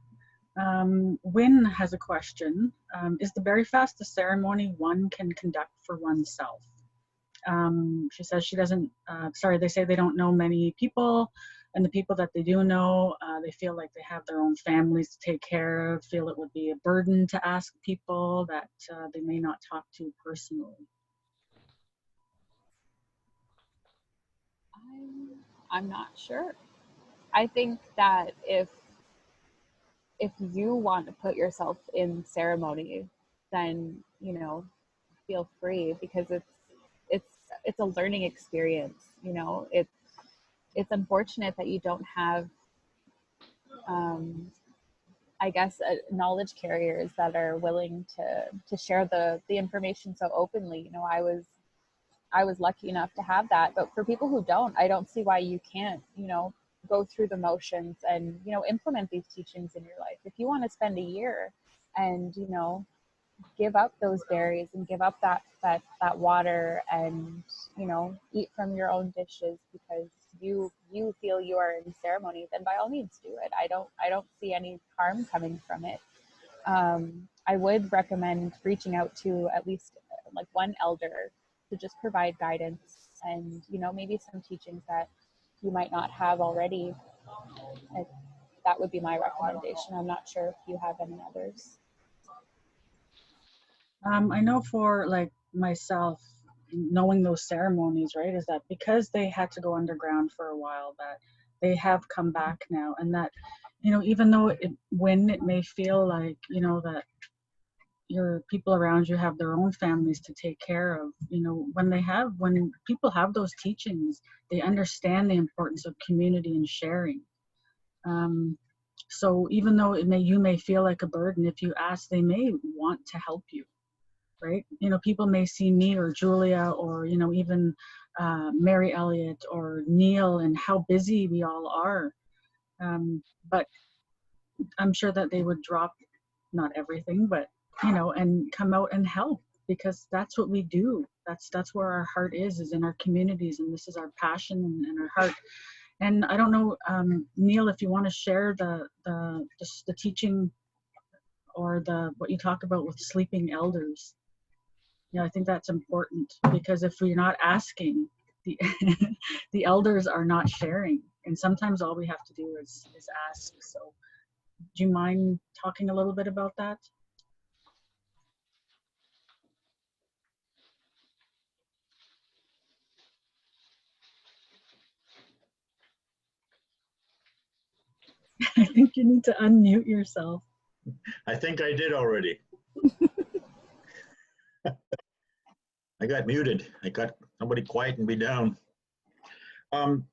Wynn has a question. Is the berry fast a ceremony one can conduct for oneself? She says she doesn't, they say they don't know many people, and the people that they do know, they feel like they have their own families to take care of, feel it would be a burden to ask people that they may not talk to personally. I'm not sure. I think that if you want to put yourself in ceremony, then, you know, feel free, because it's a learning experience. You know, it's unfortunate that you don't have I guess knowledge carriers that are willing to share the information so openly. You know, I was lucky enough to have that, but for people who don't, I don't see why you can't, you know, go through the motions and, you know, implement these teachings in your life. If you want to spend a year and, you know, give up those berries and give up that water and, you know, eat from your own dishes because you feel you are in ceremony, then by all means do it. I don't see any harm coming from it. I would recommend reaching out to at least like one elder to just provide guidance and, you know, maybe some teachings that you might not have already. That would be my recommendation. I'm not sure if you have any others. I know for like myself, knowing those ceremonies, right, is that because they had to go underground for a while, that they have come back now, and that, you know, even though when it may feel like, you know, that your people around you have their own families to take care of, you know, when people have those teachings, they understand the importance of community and sharing. So even though you may feel like a burden, if you ask, they may want to help you, right? You know, people may see me or Julia or, you know, even Mary Elliott or Neil and how busy we all are. But I'm sure that they would drop, not everything, but, you know, and come out and help, because that's what we do. That's where our heart is in our communities, and this is our passion and our heart. And I don't know, Neil, if you want to share the teaching or what you talk about with sleeping elders. Yeah, I think that's important, because if we're not asking, the the elders are not sharing, and sometimes all we have to do is ask. So, do you mind talking a little bit about that? I think you need to unmute yourself. I think I did already. I got muted. I got somebody quieting me down. When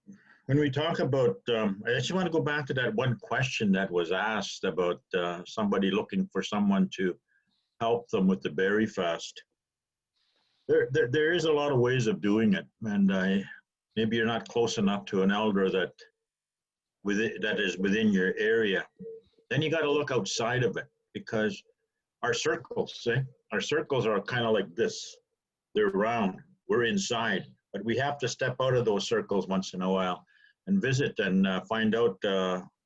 we talk about, I just want to go back to that one question that was asked about somebody looking for someone to help them with the berry fast. There is a lot of ways of doing it, and maybe you're not close enough to an elder that is within your area. Then you got to look outside of it, because our circles are kind of like this. They're round. We're inside, but we have to step out of those circles once in a while and visit and find out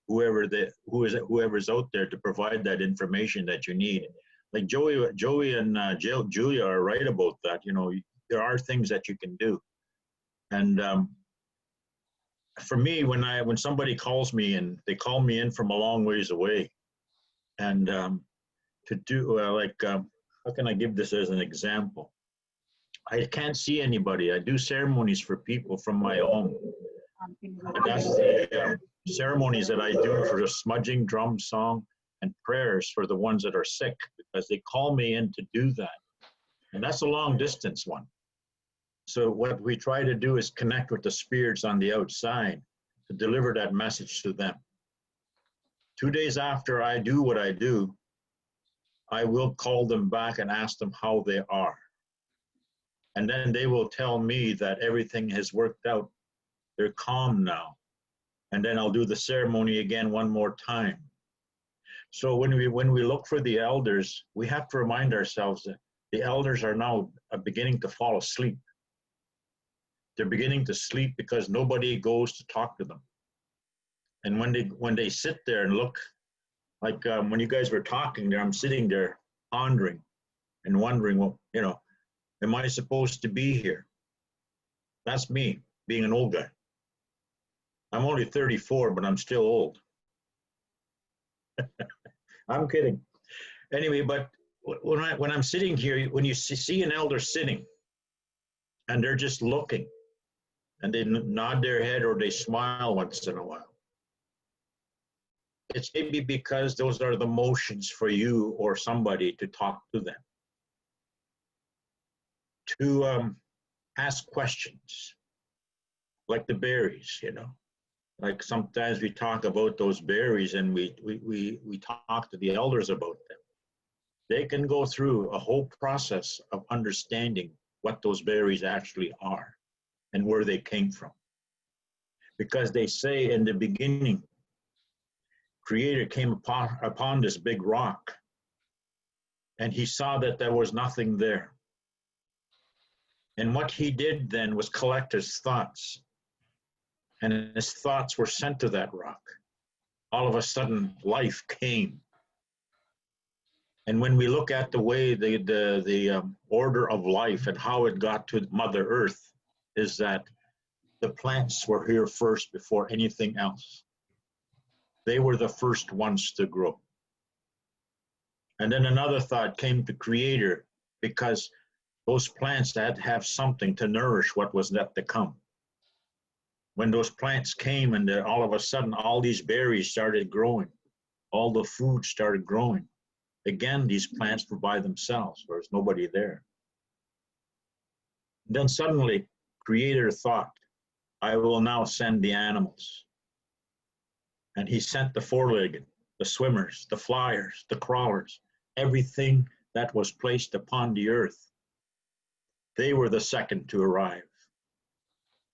whoever's out there to provide that information that you need. Like Joey and Julia are right about that. You know, there are things that you can do. And for me, when somebody calls me, and they call me in from a long ways away, and to do how can I give this as an example? I can't see anybody. I do ceremonies for people from my home. And that's the ceremonies that I do for the smudging, drum, song, and prayers for the ones that are sick, because they call me in to do that. And that's a long distance one. So what we try to do is connect with the spirits on the outside to deliver that message to them. 2 days after I do what I do, I will call them back and ask them how they are. And then they will tell me that everything has worked out. They're calm now. And then I'll do the ceremony again one more time. So when we look for the elders, we have to remind ourselves that the elders are now beginning to fall asleep. They're beginning to sleep because nobody goes to talk to them. And when they sit there and look, like when you guys were talking there, I'm sitting there pondering and wondering, well, you know, am I supposed to be here? That's me, being an old guy. I'm only 34, but I'm still old. I'm kidding. Anyway, but when I'm sitting here, when you see an elder sitting and they're just looking and they nod their head or they smile once in a while, it's maybe because those are the motions for you or somebody to talk to them, to ask questions, like the berries, you know. Like sometimes we talk about those berries and we talk to the elders about them. They can go through a whole process of understanding what those berries actually are and where they came from. Because they say in the beginning, Creator came upon this big rock, and he saw that there was nothing there. And what he did then was collect his thoughts. And his thoughts were sent to that rock. All of a sudden, life came. And when we look at the way the order of life and how it got to Mother Earth, is that the plants were here first before anything else. They were the first ones to grow. And then another thought came to Creator because those plants had to have something to nourish what was left to come. When those plants came and all of a sudden all these berries started growing, all the food started growing. Again, these plants were by themselves. There was nobody there. Then suddenly, Creator thought, I will now send the animals. And he sent the four-legged, the swimmers, the flyers, the crawlers, everything that was placed upon the earth. They were the second to arrive.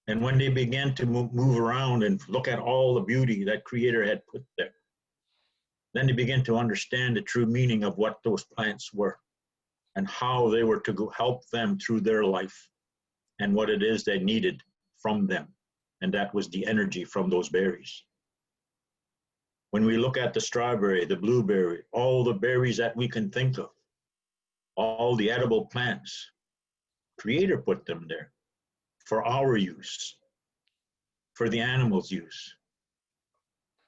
And when they began to move around and look at all the beauty that Creator had put there, then they began to understand the true meaning of what those plants were and how they were to help them through their life and what it is they needed from them. And that was the energy from those berries. When we look at the strawberry, the blueberry, all the berries that we can think of, all the edible plants, Creator put them there for our use, for the animals' use.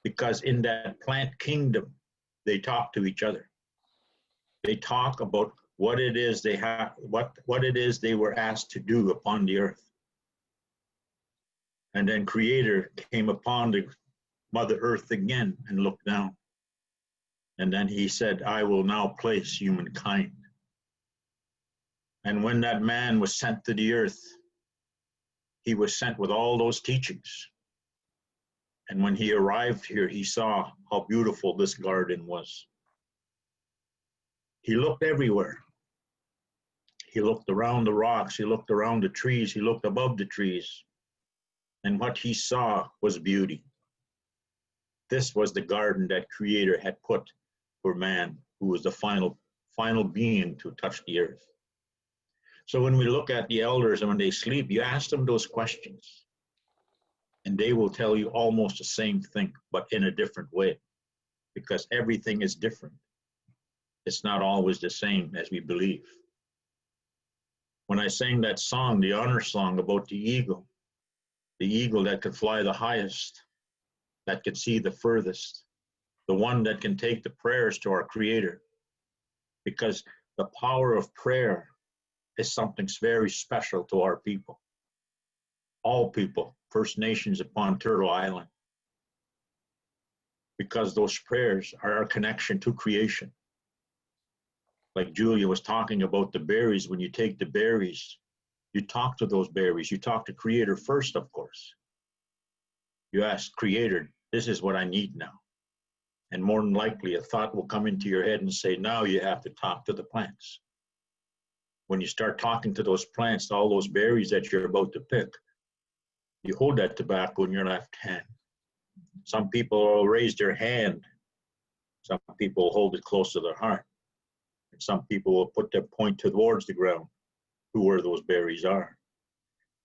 Because in that plant kingdom, they talk to each other. They talk about what it is they have, what it is they were asked to do upon the earth. And then Creator came upon the Mother Earth again and looked down. And then he said, I will now place humankind. And when that man was sent to the earth, he was sent with all those teachings. And when he arrived here, he saw how beautiful this garden was. He looked everywhere. He looked around the rocks, he looked around the trees, he looked above the trees. And what he saw was beauty. This was the garden that Creator had put for man, who was the final being to touch the earth. So when we look at the elders and when they sleep, you ask them those questions, and they will tell you almost the same thing, but in a different way, because everything is different. It's not always the same as we believe. When I sang that song, the honor song about the eagle that could fly the highest, that could see the furthest, the one that can take the prayers to our Creator, because the power of prayer is something very special to our people. All people, First Nations upon Turtle Island, because those prayers are our connection to creation. Like Julia was talking about the berries, when you take the berries, you talk to those berries, you talk to Creator first, of course. You ask Creator, this is what I need now. And more than likely, a thought will come into your head and say, now you have to talk to the plants. When you start talking to those plants, all those berries that you're about to pick, you hold that tobacco in your left hand. Some people will raise their hand. Some people hold it close to their heart. And some people will put their point towards the ground, where those berries are.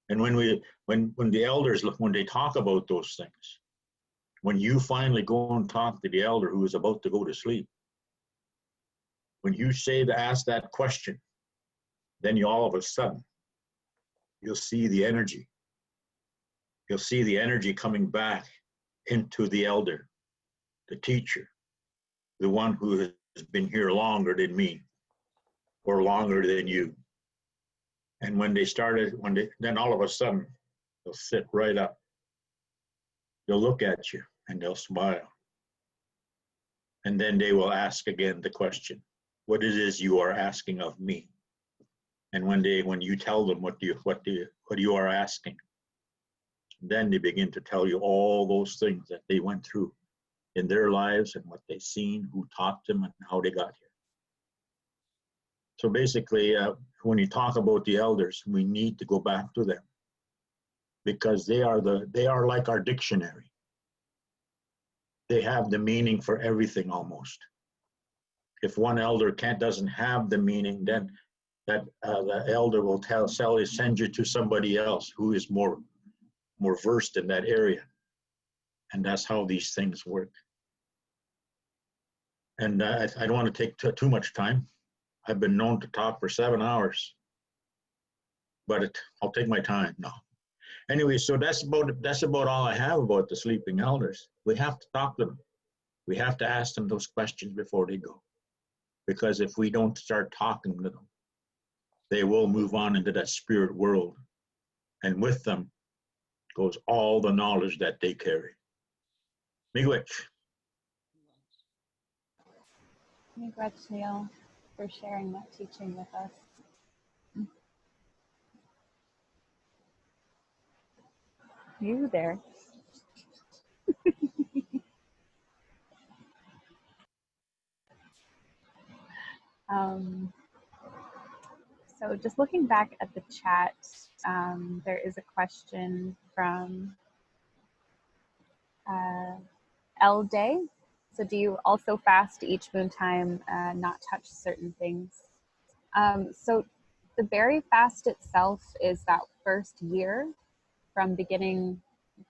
And when the elders, when they talk about those things, when you finally go and talk to the elder who is about to go to sleep, when you ask that question, then you all of a sudden, you'll see the energy. You'll see the energy coming back into the elder, the teacher, the one who has been here longer than me or longer than you. And when they started, then all of a sudden, they'll sit right up. They'll look at you and they'll smile. And then they will ask again the question, what it is you are asking of me? And when you tell them what you are asking, then they begin to tell you all those things that they went through in their lives and what they've seen, who taught them, and how they got here. So basically, when you talk about the elders, we need to go back to them, because they are like our dictionary. They have the meaning for everything almost. If one elder doesn't have the meaning, then the elder will send you to somebody else who is more versed in that area. And that's how these things work. And I don't want to take too much time. I've been known to talk for 7 hours, but I'll take my time now. Anyway, so that's about all I have about the sleeping elders. We have to talk to them. We have to ask them those questions before they go. Because if we don't start talking to them, they will move on into that spirit world. And with them goes all the knowledge that they carry. Miigwech. Miigwech, Neil, for sharing that teaching with us. You there. So just looking back at the chat, there is a question from L Day. So do you also fast each moon time, not touch certain things? So the berry fast itself is that first year from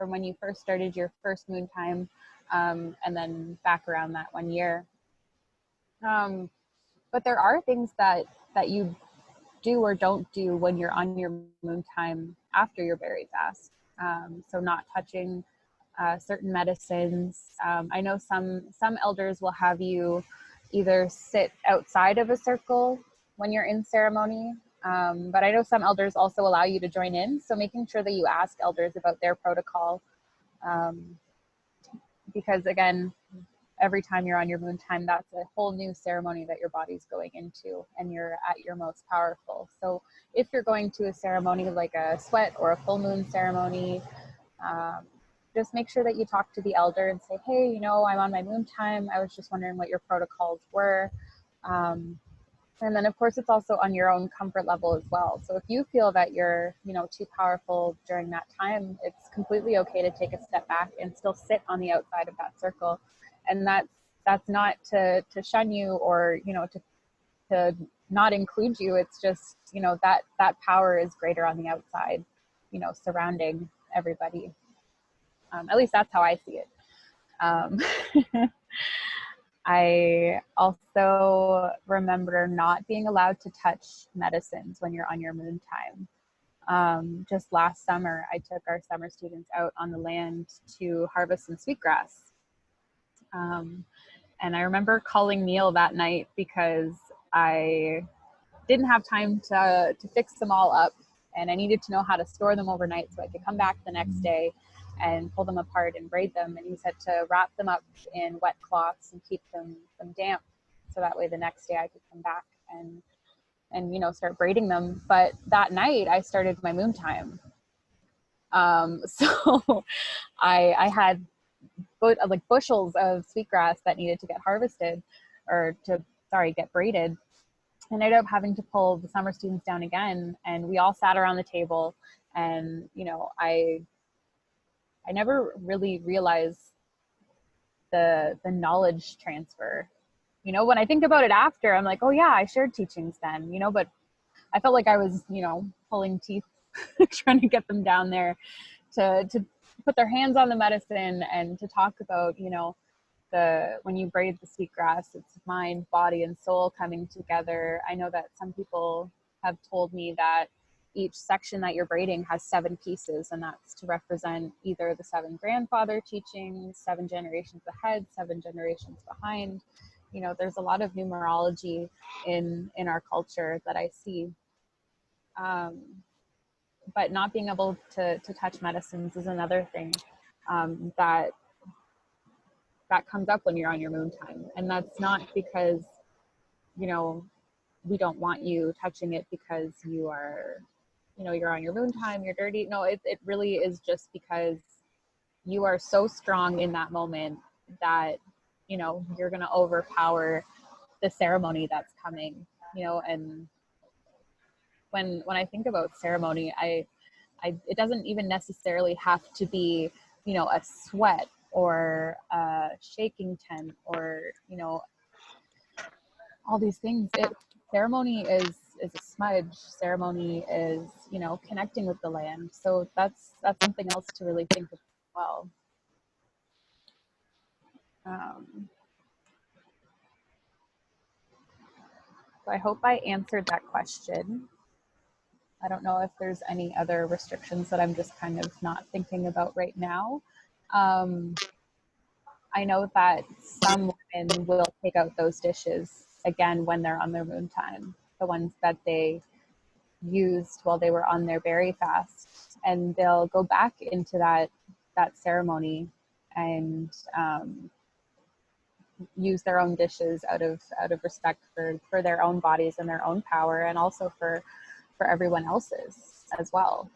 when you first started your first moon time, and then back around that 1 year. But there are things that you do or don't do when you're on your moon time after your berry fast. So not touching certain medicines. I know some elders will have you either sit outside of a circle when you're in ceremony, but I know some elders also allow you to join in. So making sure that you ask elders about their protocol, because again, every time you're on your moon time, that's a whole new ceremony that your body's going into, and you're at your most powerful. So if you're going to a ceremony like a sweat or a full moon ceremony, just make sure that you talk to the elder and say, hey, you know, I'm on my moon time. I was just wondering what your protocols were. And then of course it's also on your own comfort level as well. So if you feel that you're, you know, too powerful during that time, it's completely okay to take a step back and still sit on the outside of that circle. And that's not to shun you or, you know, to not include you. It's just, you know, that power is greater on the outside, you know, surrounding everybody. At least that's how I see it. I also remember not being allowed to touch medicines when you're on your moon time. Just last summer, I took our summer students out on the land to harvest some sweetgrass. And I remember calling Neil that night because I didn't have time to fix them all up, and I needed to know how to store them overnight so I could come back the next day and pull them apart and braid them. And he said to wrap them up in wet cloths and keep them damp, so that way the next day I could come back and you know, start braiding them. But that night I started my moon time. So I had like bushels of sweetgrass that needed to get harvested, or get braided. And I ended up having to pull the summer students down again, and we all sat around the table. And you know, I never really realized the knowledge transfer. You know, when I think about it after, I'm like, oh yeah, I shared teachings then, you know, but I felt like I was, you know, pulling teeth trying to get them down there to put their hands on the medicine and to talk about, you know, when you braid the sweetgrass, it's mind, body, and soul coming together. I know that some people have told me that each section that you're braiding has 7 pieces, and that's to represent either the 7 grandfather teachings, 7 generations ahead, 7 generations behind. You know, there's a lot of numerology in our culture that I see. But not being able to touch medicines is another thing that comes up when you're on your moon time. And that's not because, you know, we don't want you touching it because you are, you know, you're on your moon time, you're dirty. No, it really is just because you are so strong in that moment that, you know, you're going to overpower the ceremony that's coming, you know. And when I think about ceremony, it doesn't even necessarily have to be, you know, a sweat or a shaking tent or, you know, all these things. Ceremony is a smudge. Ceremony is, you know, connecting with the land. So that's something else to really think of as well. So I hope I answered that question. I don't know if there's any other restrictions that I'm just kind of not thinking about right now. I know that some women will take out those dishes again when they're on their moon time, the ones that they used while they were on their berry fast, and they'll go back into that ceremony and use their own dishes out of respect for their own bodies and their own power, and also for everyone else's as well.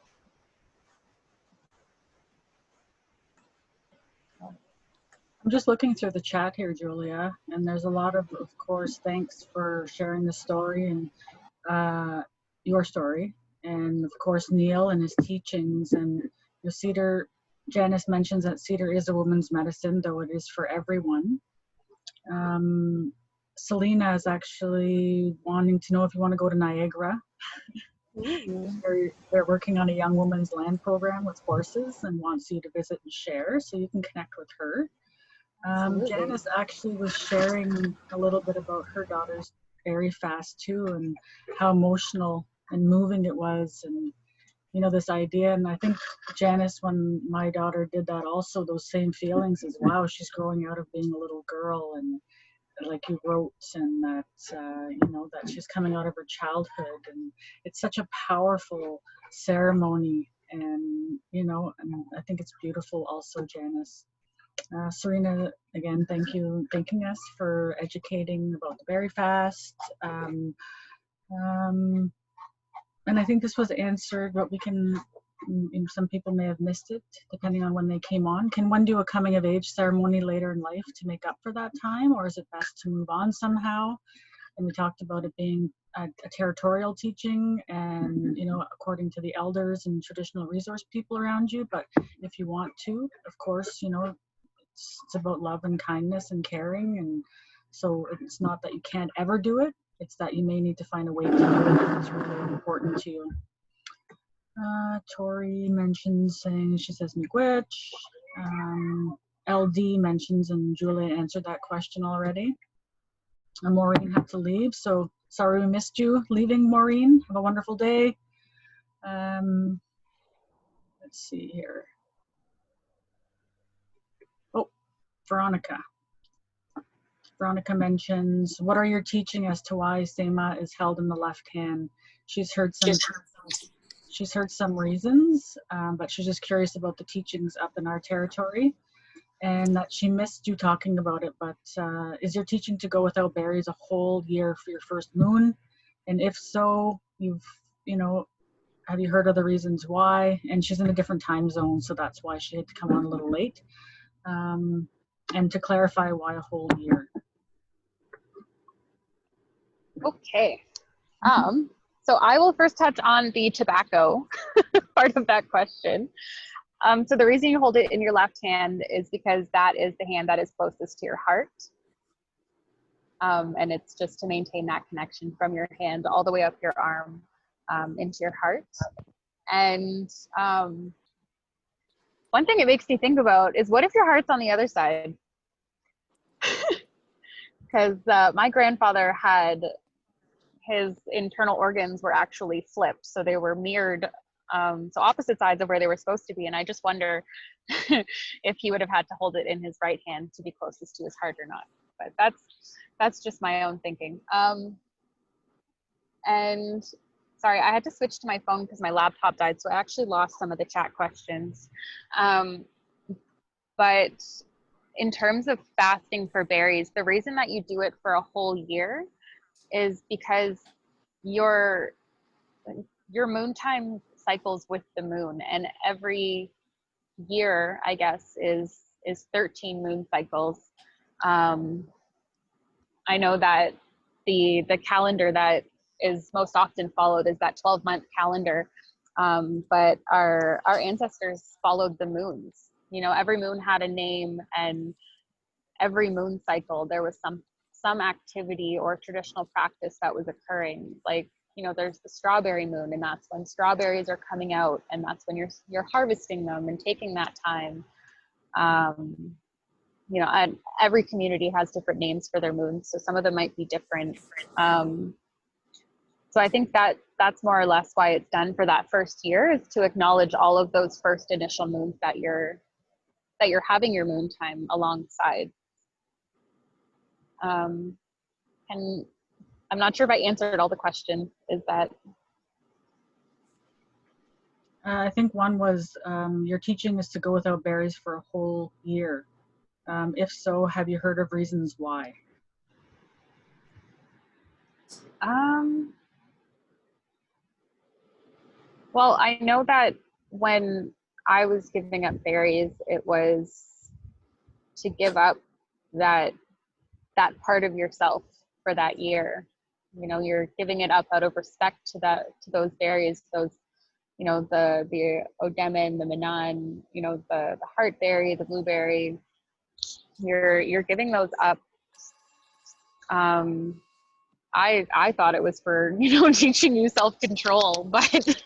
I'm just looking through the chat here, Julia, and there's a lot of course, thanks for sharing the story and your story, and of course Neil and his teachings. And Cedar, Janice mentions that Cedar is a woman's medicine, though it is for everyone. Selena is actually wanting to know if you want to go to Niagara. They're working on a young woman's land program with horses and wants you to visit and share, so you can connect with her. Janice actually was sharing a little bit about her daughter's berry fast too, and how emotional and moving it was, and this idea. And I think, Janice, when my daughter did that also, those same feelings as, wow, she's growing out of being a little girl, and like you wrote, and that that she's coming out of her childhood, and it's such a powerful ceremony, and and I think it's beautiful also, Janice. Serena, again, thanking us for educating about the berry fast. And I think this was answered, but we can, some people may have missed it depending on when they came on. Can one do a coming of age ceremony later in life to make up for that time, or is it best to move on somehow? And we talked about it being a territorial teaching, and according to the elders and traditional resource people around you. But if you want to, of course, it's about love and kindness and caring, and so it's not that you can't ever do it, it's that you may need to find a way to do it if it's really important to you. Tori mentions, she says miigwech. LD mentions, and Julia answered that question already. And Maureen had to leave, so sorry we missed you leaving, Maureen. Have a wonderful day. Let's see here. Veronica. Veronica mentions, what are your teaching as to why Sema is held in the left hand? She's heard some reasons, but she's just curious about the teachings up in our territory, and that she missed you talking about it. But is your teaching to go without berries a whole year for your first moon? And if so, have you heard of the reasons why? And she's in a different time zone, so that's why she had to come on a little late. And to clarify, why a whole year? Okay. So I will first touch on the tobacco part of that question. So the reason you hold it in your left hand is because that is the hand that is closest to your heart. And it's just to maintain that connection from your hand all the way up your arm into your heart. And one thing it makes me think about is, what if your heart's on the other side? Because my grandfather had, his internal organs were actually flipped, so they were mirrored, so opposite sides of where they were supposed to be. And I just wonder if he would have had to hold it in his right hand to be closest to his heart or not. But that's just my own thinking. And sorry, I had to switch to my phone because my laptop died, so I actually lost some of the chat questions. But in terms of fasting for berries, the reason that you do it for a whole year is because your moon time cycles with the moon, and every year, I guess, is 13 moon cycles. I know that the calendar that is most often followed is that 12-month calendar, but our ancestors followed the moons. Every moon had a name, and every moon cycle there was some activity or traditional practice that was occurring. Like, there's the strawberry moon, and that's when strawberries are coming out, and that's when you're harvesting them and taking that time. And every community has different names for their moons, so some of them might be different. So I think that's more or less why it's done for that first year, is to acknowledge all of those first initial moons that you're having your moon time alongside. And I'm not sure if I answered all the questions. Is that? I think one was your teaching is to go without berries for a whole year. If so, have you heard of reasons why? Well, I know that when I was giving up berries, it was to give up that part of yourself for that year. You know, you're giving it up out of respect to those berries, those, you know, the odemin, the manan, you know, the heartberry, the blueberry. You're giving those up. I thought it was for, you know, teaching you self-control, but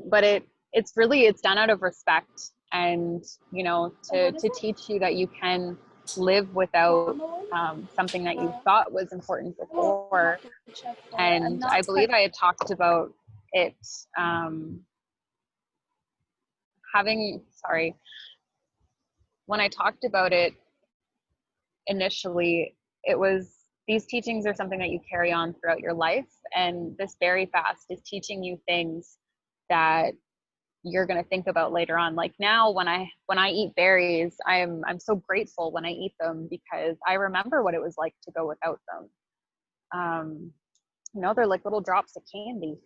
but it's done out of respect, and, you know, to teach you that you can live without something that you thought was important before. And I believe I had talked about it when I talked about it initially, it was, these teachings are something that you carry on throughout your life, and this berry fast is teaching you things that you're going to think about later on. Like now, when I eat berries, I'm so grateful when I eat them, because I remember what it was like to go without them. You know, they're like little drops of candy.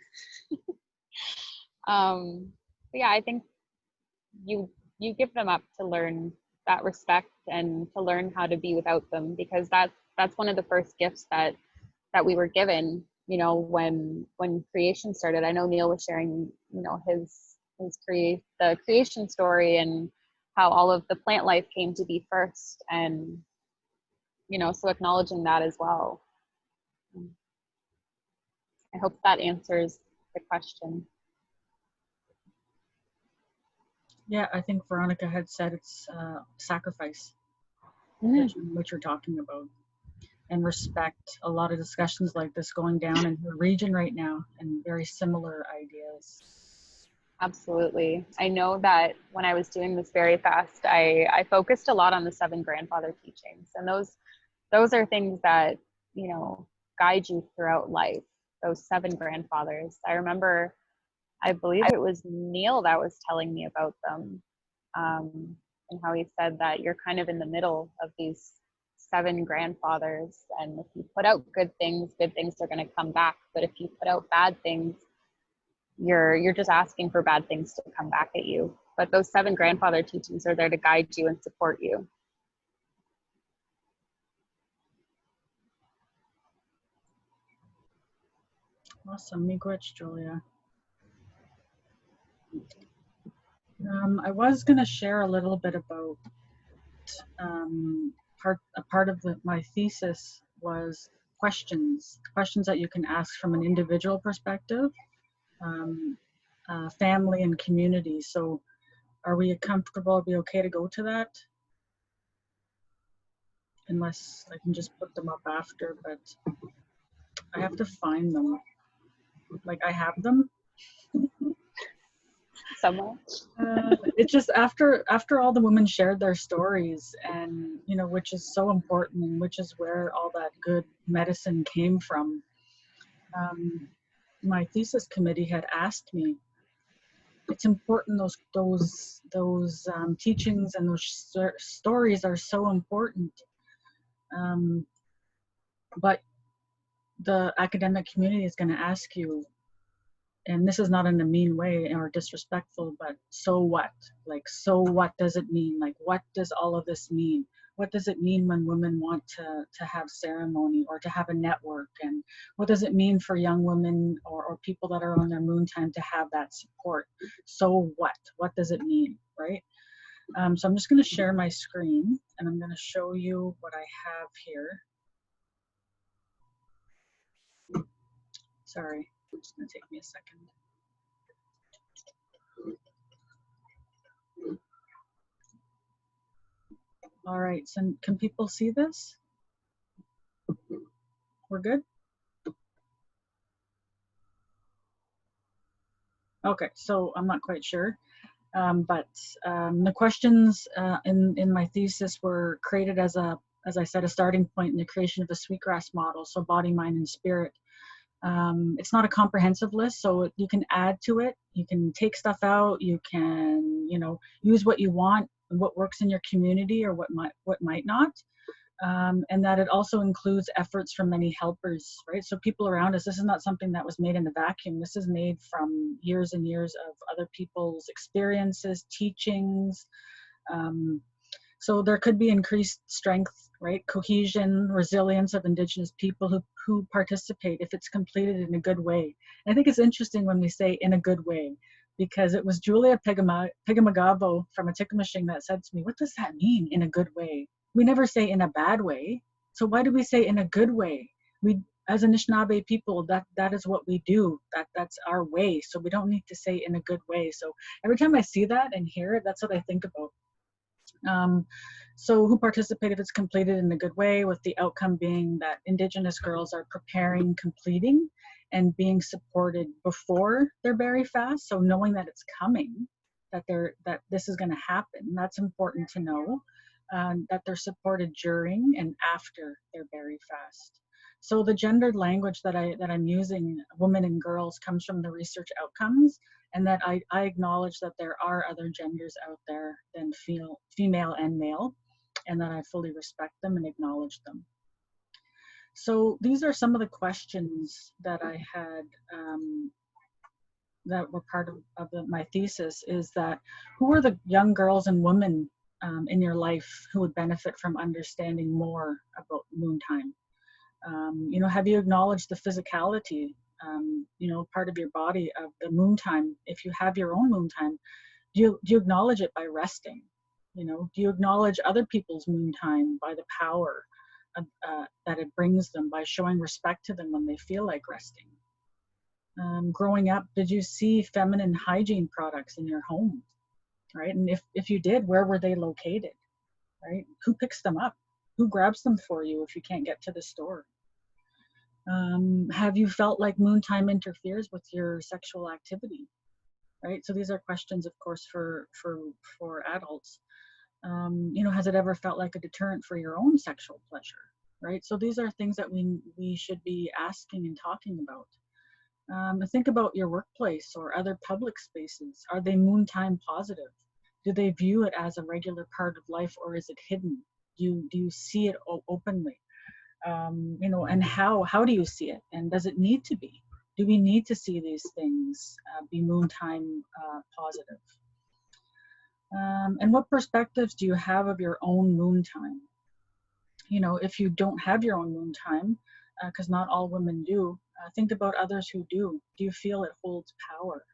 But yeah, I think you give them up to learn that respect and to learn how to be without them, because that's one of the first gifts that we were given, you know, when creation started. I know Neil was sharing, you know, the creation story, and how all of the plant life came to be first, and, you know, so acknowledging that as well. I hope that answers the question. Yeah, I think Veronica had said it's sacrifice, which you're talking about, and respect. A lot of discussions like this going down in the region right now, and very similar ideas. Absolutely. I know that when I was doing this very fast, I focused a lot on the 7 grandfather teachings, and those are things that, you know, guide you throughout life. Those 7 grandfathers. I remember, I believe it was Neil that was telling me about them, and how he said that you're kind of in the middle of these 7 grandfathers, and if you put out good things are going to come back. But if you put out bad things, you're just asking for bad things to come back at you. But those 7 grandfather teachings are there to guide you and support you. Awesome, miigwech, Julia. I was going to share a little bit about a part of my thesis was questions that you can ask from an individual perspective, family and community. So are we comfortable, be okay to go to that? Unless I can just put them up after, but I have to find them. Like, I have them somewhere. It's just after all the women shared their stories, and, you know, which is so important, and which is where all that good medicine came from. My thesis committee had asked me, it's important, those teachings and those stories are so important, but the academic community is going to ask you, and this is not in a mean way or disrespectful, but so what? Like, so what does it mean? Like, what does all of this mean? What does it mean when women want to have ceremony or to have a network? And what does it mean for young women or people that are on their moon time to have that support? So what? What does it mean, right? So I'm just going to share my screen, and I'm going to show you what I have here. Sorry, it's going to take me a second. All right, so can people see this? We're good? Okay, so I'm not quite sure, but the questions in my thesis were created as I said, a starting point in the creation of the sweetgrass model, so body, mind, and spirit. It's not a comprehensive list, so you can add to it. You can take stuff out. You can, use what you want, what works in your community, or what might not. And that it also includes efforts from many helpers, right? So people around us, this is not something that was made in a vacuum. This is made from years and years of other people's experiences, teachings. So there could be increased strength, right? Cohesion, resilience of Indigenous people who participate if it's completed in a good way. And I think it's interesting when we say in a good way, because it was Julia Pigamagavo from Atikameksheng that said to me, what does that mean, in a good way? We never say in a bad way. So why do we say in a good way? We, as Anishinaabe people, that is what we do. That's our way. So we don't need to say in a good way. So every time I see that and hear it, that's what I think about. So who participate if it's completed in a good way, with the outcome being that Indigenous girls are preparing, completing, and being supported before their berry fast. So knowing that it's coming, that this is going to happen, that's important to know. That they're supported during and after their berry fast. So the gendered language that I'm using, women and girls, comes from the research outcomes, and that I acknowledge that there are other genders out there than female and male, and that I fully respect them and acknowledge them. So these are some of the questions that I had that were part of my thesis, is that who are the young girls and women in your life who would benefit from understanding more about moon time? Have you acknowledged the physicality, part of your body of the moon time? If you have your own moon time, do you acknowledge it by resting? Do you acknowledge other people's moon time by the power that it brings them, by showing respect to them when they feel like resting? Growing up, did you see feminine hygiene products in your home? Right? And if you did, where were they located? Right? Who picks them up? Who grabs them for you if you can't get to the store? Have you felt like moon time interferes with your sexual activity? Right? So these are questions, of course, for adults. Has it ever felt like a deterrent for your own sexual pleasure? Right? So these are things that we should be asking and talking about. Think about your workplace or other public spaces. Are they moon time positive? Do they view it as a regular part of life, or is it hidden? Do you see it openly? And how do you see it? And does it need to be? Do we need to see these things be moon time positive? And what perspectives do you have of your own moon time? If you don't have your own moon time, because not all women do, think about others who do. Do you feel it holds power?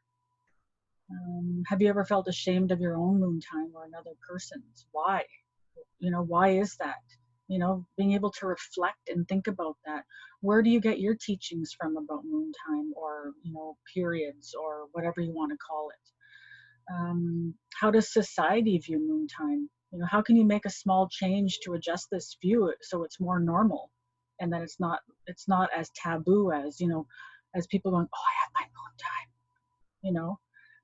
Have you ever felt ashamed of your own moon time or another person's? Why? Why is that? Being able to reflect and think about that. Where do you get your teachings from about moon time, or, periods, or whatever you want to call it? How does society view moon time? How can you make a small change to adjust this view so it's more normal, and that it's not as taboo as, as people going, oh, I have my moon time.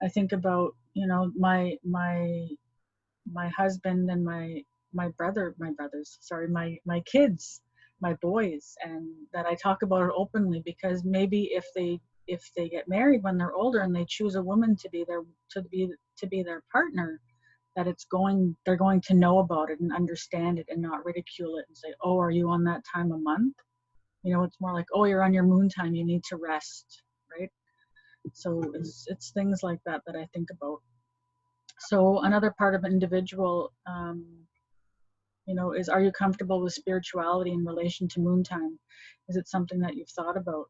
I think about, my husband and my kids, my boys, and that I talk about it openly, because maybe if they get married when they're older and they choose a woman to be their partner, that they're going to know about it and understand it and not ridicule it and say, oh, are you on that time a month? It's more like, oh, you're on your moon time, you need to rest, right? So it's things like that I think about. So another part of an individual, is, are you comfortable with spirituality in relation to moon time? Is it something that you've thought about?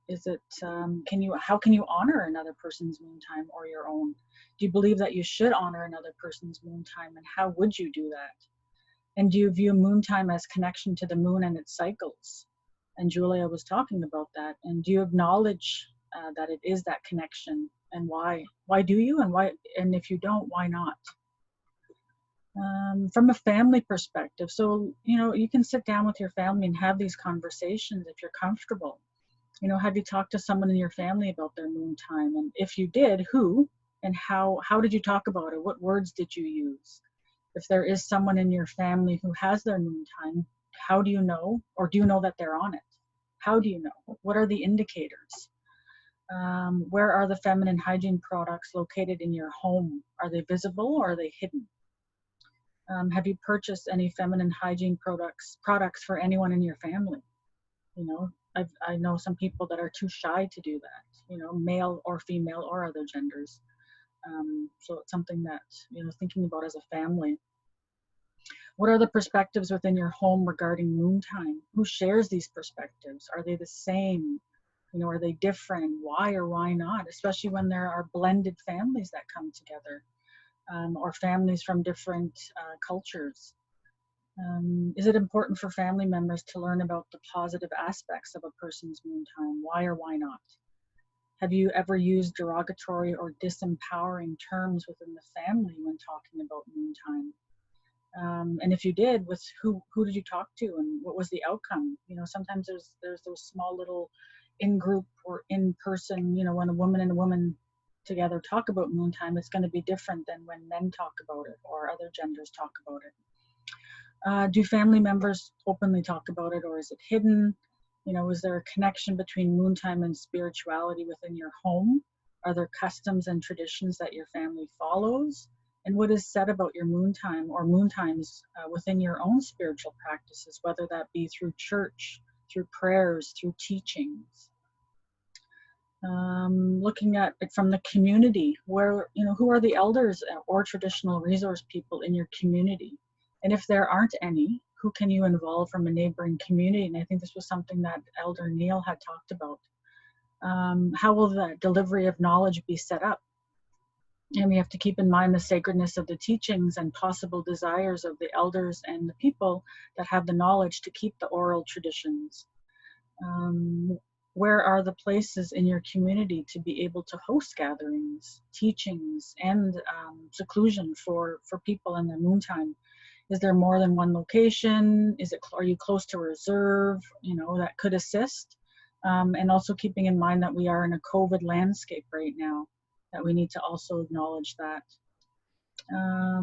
Is it, how can you honor another person's moon time or your own? Do you believe that you should honor another person's moon time, and how would you do that? And do you view moon time as connection to the moon and its cycles? And Julia was talking about that. And do you acknowledge that it is that connection, and why? Why do you, and why? And if you don't, why not? From a family perspective, so you can sit down with your family and have these conversations if you're comfortable. Have you talked to someone in your family about their moon time? And if you did, who and how did you talk about it? What words did you use? If there is someone in your family who has their moon time, how do you know, or do you know that they're on it? How do you know? What are the indicators? Where are the feminine hygiene products located in your home? Are they visible or are they hidden? Have you purchased any feminine hygiene products for anyone in your family? You know, I know some people that are too shy to do that, you know, male or female or other genders. So it's something that, you know, thinking about as a family. What are the perspectives within your home regarding moon time? Who shares these perspectives? Are they the same? You know, are they different? Why or why not? Especially when there are blended families that come together, or families from different cultures. Is it important for family members to learn about the positive aspects of a person's moon time? Why or why not? Have you ever used derogatory or disempowering terms within the family when talking about moon time? And if you did, with who did you talk to, and what was the outcome? You know, sometimes there's those small little in-group or in-person, you know, when a woman and a woman together talk about moon time, it's going to be different than when men talk about it or other genders talk about it. Do family members openly talk about it, or is it hidden? You know, is there a connection between moon time and spirituality within your home? Are there customs and traditions that your family follows? And what is said about your moon time or moon times within your own spiritual practices, whether that be through church, through prayers, through teachings? Looking at it from the community, where, you know, who are the elders or traditional resource people in your community? And if there aren't any, who can you involve from a neighboring community? And I think this was something that Elder Neil had talked about. How will the delivery of knowledge be set up? And we have to keep in mind the sacredness of the teachings and possible desires of the elders and the people that have the knowledge to keep the oral traditions. Where are the places in your community to be able to host gatherings, teachings, and seclusion for people in their moon time? Is there more than one location? Are you close to a reserve, you know, that could assist? And also keeping in mind that we are in a COVID landscape right now, that we need to also acknowledge that.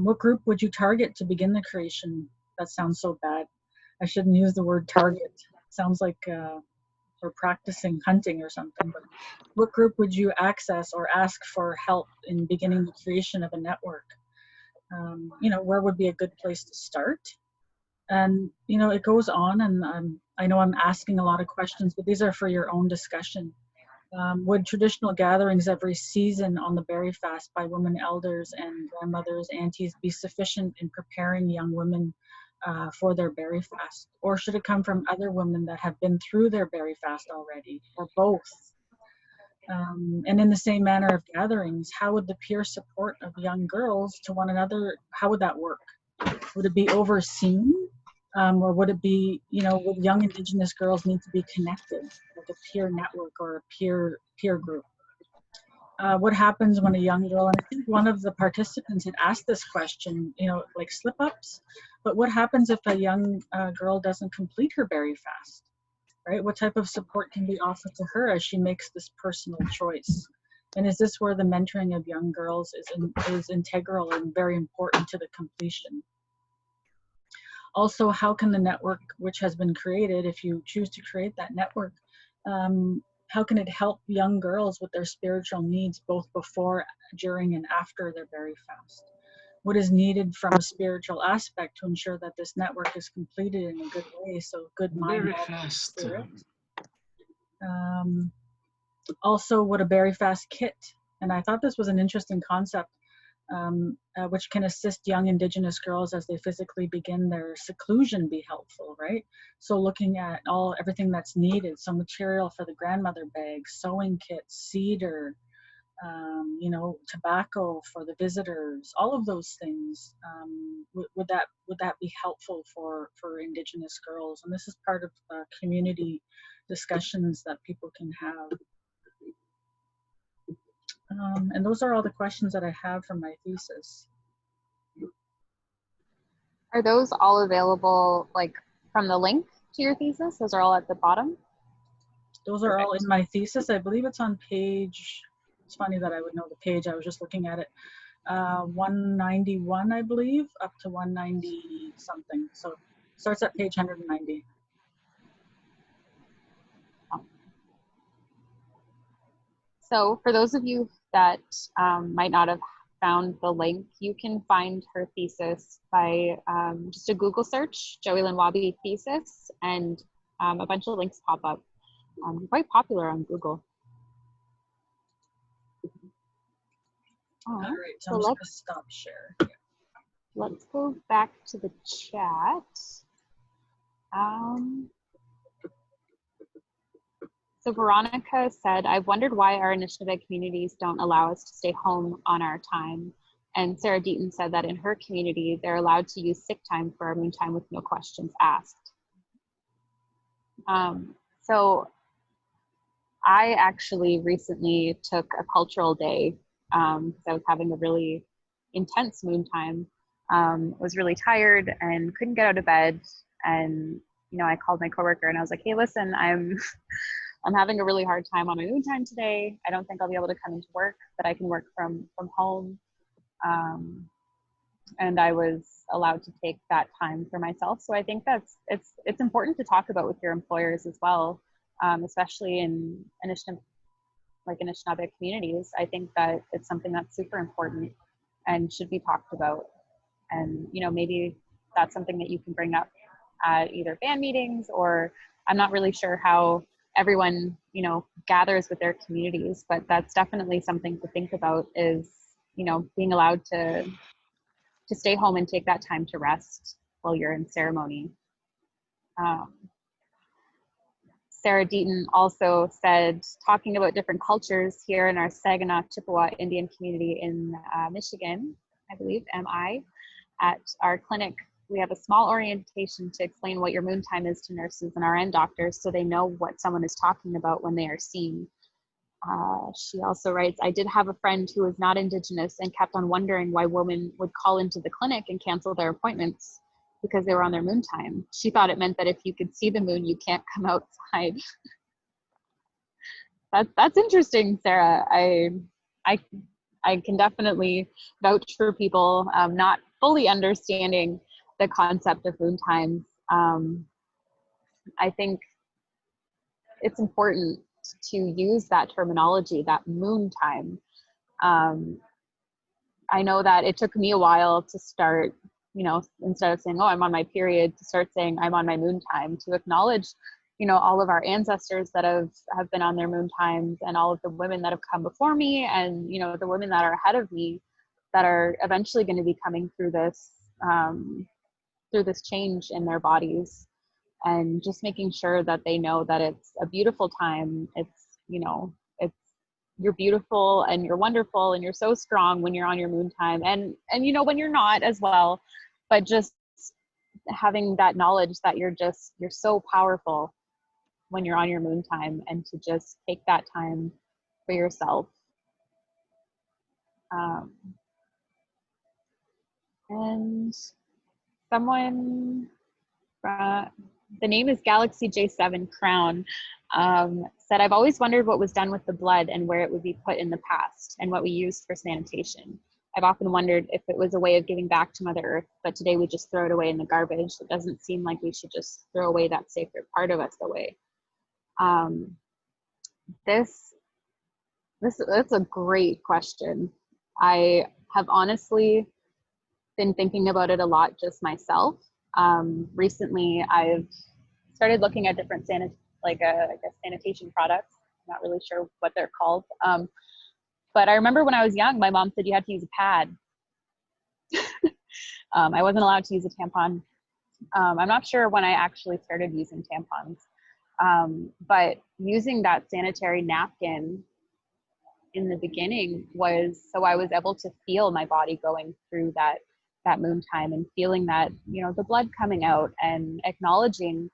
What group would you target to begin the creation? That sounds so bad. I shouldn't use the word target. Sounds like we're practicing hunting or something. But what group would you access or ask for help in beginning the creation of a network? You know, where would be a good place to start? And, you know, it goes on, and I know I'm asking a lot of questions, but these are for your own discussion. Would traditional gatherings every season on the berry fast by women elders and grandmothers, aunties be sufficient in preparing young women for their berry fast? Or should it come from other women that have been through their berry fast already, or both? And in the same manner of gatherings, how would the peer support of young girls to one another, how would that work? Would it be overseen? Or would it be, you know, would young Indigenous girls need to be connected, like a peer network or a peer group? What happens when a young girl, and I think one of the participants had asked this question, you know, like slip-ups, but what happens if a young girl doesn't complete her berry fast, right? What type of support can be offered to her as she makes this personal choice? And is this where the mentoring of young girls is integral and very important to the completion? Also, how can the network which has been created, if you choose to create that network, how can it help young girls with their spiritual needs both before, during, and after their berry fast? What is needed from a spiritual aspect to ensure that this network is completed in a good way, so good mind, body, and spirit? Also, what a berry fast kit, and I thought this was an interesting concept, which can assist young Indigenous girls as they physically begin their seclusion, be helpful, right? So looking at everything that's needed, so material for the grandmother bag, sewing kits, cedar, you know, tobacco for the visitors, all of those things. Would that be helpful for Indigenous girls? And this is part of community discussions that people can have. And those are all the questions that I have from my thesis. Are those all available, like, from the link to your thesis? Those are all at the bottom? Those are all in my thesis. I believe it's on page, it's funny that I would know the page, I was just looking at it. 191, I believe, up to 190 something. So it starts at page 190. So for those of you that might not have found the link, you can find her thesis by just a Google search, Joey-Lynn Wabie thesis, and a bunch of links pop up. Quite popular on Google. All right, so so I'm just going to stop share. Let's go back to the chat. So Veronica said, I've wondered why our Anishinaabe communities don't allow us to stay home on our time. And Sarah Deaton said that in her community, they're allowed to use sick time for our moon time with no questions asked. So I actually recently took a cultural day because I was having a really intense moon time. Was really tired and couldn't get out of bed. And, you know, I called my coworker and I was like, hey, listen, I'm having a really hard time on my moon time today. I don't think I'll be able to come into work, but I can work from home. And I was allowed to take that time for myself. So I think it's important to talk about with your employers as well, especially in Anishinaabe communities. I think that it's something that's super important and should be talked about. And, you know, maybe that's something that you can bring up at either band meetings, or I'm not really sure how everyone, you know, gathers with their communities, but that's definitely something to think about, is, you know, being allowed to stay home and take that time to rest while you're in ceremony. Sarah Deaton also said, talking about different cultures here in our Saginaw Chippewa Indian community in Michigan, I believe, MI, at our clinic, we have a small orientation to explain what your moon time is to nurses and RN doctors so they know what someone is talking about when they are seen. She also writes, I did have a friend who was not Indigenous and kept on wondering why women would call into the clinic and cancel their appointments because they were on their moon time. She thought it meant that if you could see the moon, you can't come outside. That's interesting, Sarah. I can definitely vouch for people not fully understanding the concept of moon times. I think it's important to use that terminology, that moon time. I know that it took me a while to start, you know, instead of saying, oh, I'm on my period, to start saying I'm on my moon time, to acknowledge, you know, all of our ancestors that have been on their moon times, and all of the women that have come before me, and, you know, the women that are ahead of me that are eventually going to be coming through this change in their bodies, and just making sure that they know that it's a beautiful time. It's, you know, you're beautiful and you're wonderful and you're so strong when you're on your moon time, and you know, when you're not as well, but just having that knowledge that you're so powerful when you're on your moon time, and to just take that time for yourself. And someone, the name is Galaxy J7 Crown, said, I've always wondered what was done with the blood and where it would be put in the past and what we used for sanitation. I've often wondered if it was a way of giving back to Mother Earth, but today we just throw it away in the garbage. It doesn't seem like we should just throw away that sacred part of us away. That's a great question. I have honestly been thinking about it a lot just myself. Recently, I've started looking at different sanitation products. I'm not really sure what they're called. But I remember when I was young, my mom said you had to use a pad. I wasn't allowed to use a tampon. I'm not sure when I actually started using tampons. But using that sanitary napkin in the beginning was so I was able to feel my body going through that moon time, and feeling that, you know, the blood coming out, and acknowledging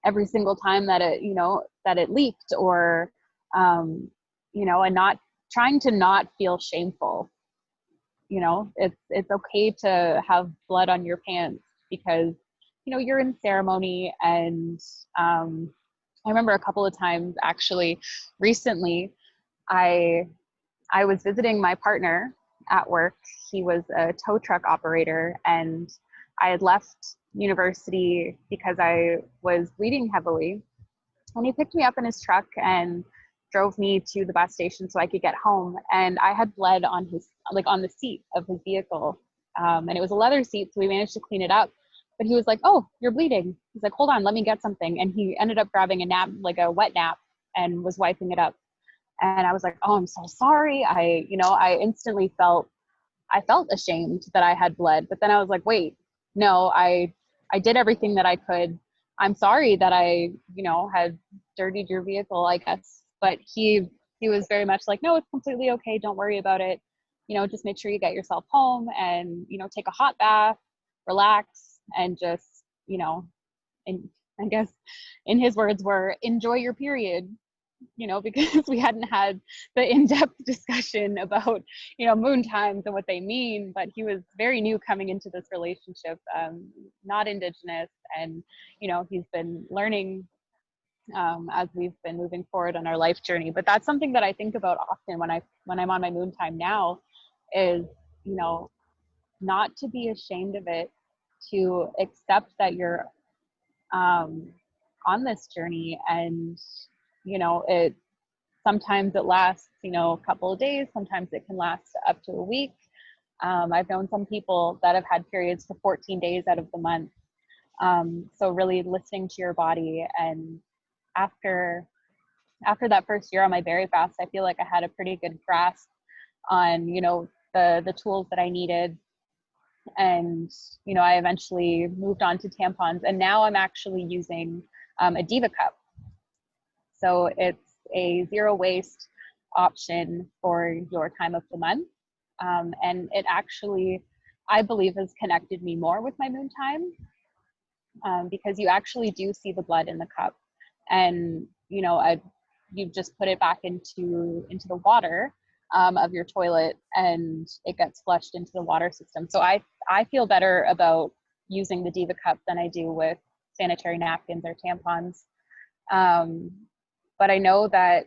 every single time that it leaked, or you know, and not trying to not feel shameful. You know, it's okay to have blood on your pants because, you know, you're in ceremony. And I remember a couple of times actually recently, I was visiting my partner at work. He was a tow truck operator, and I had left university because I was bleeding heavily. And he picked me up in his truck, and drove me to the bus station so I could get home. And I had blood on on the seat of his vehicle. And it was a leather seat, so we managed to clean it up. But he was like, "Oh, you're bleeding." He's like, "Hold on, let me get something." And he ended up grabbing a nap, like a wet nap, and was wiping it up. And I was like, "Oh, I'm so sorry." I instantly felt ashamed that I had bled. But then I was like, wait, no, I did everything that I could. I'm sorry that I, had dirtied your vehicle, I guess. But he was very much like, "No, it's completely okay. Don't worry about it. Just make sure you get yourself home and, take a hot bath, relax, and just, and I guess in his words were, enjoy your period." Because we hadn't had the in-depth discussion about, moon times and what they mean, but he was very new coming into this relationship, not Indigenous, and, he's been learning as we've been moving forward on our life journey. But that's something that I think about often when I'm on my moon time now is, not to be ashamed of it, to accept that you're on this journey, and sometimes it lasts a couple of days, sometimes it can last up to a week. I've known some people that have had periods for 14 days out of the month. So really listening to your body. And after that first year on my berry fast, I feel like I had a pretty good grasp on the tools that I needed. And I eventually moved on to tampons, and now I'm actually using a Diva cup. So it's a zero waste option for your time of the month. And it actually, I believe, has connected me more with my moon time, because you actually do see the blood in the cup. And, you just put it back into the water of your toilet, and it gets flushed into the water system. So I feel better about using the Diva cup than I do with sanitary napkins or tampons. But I know that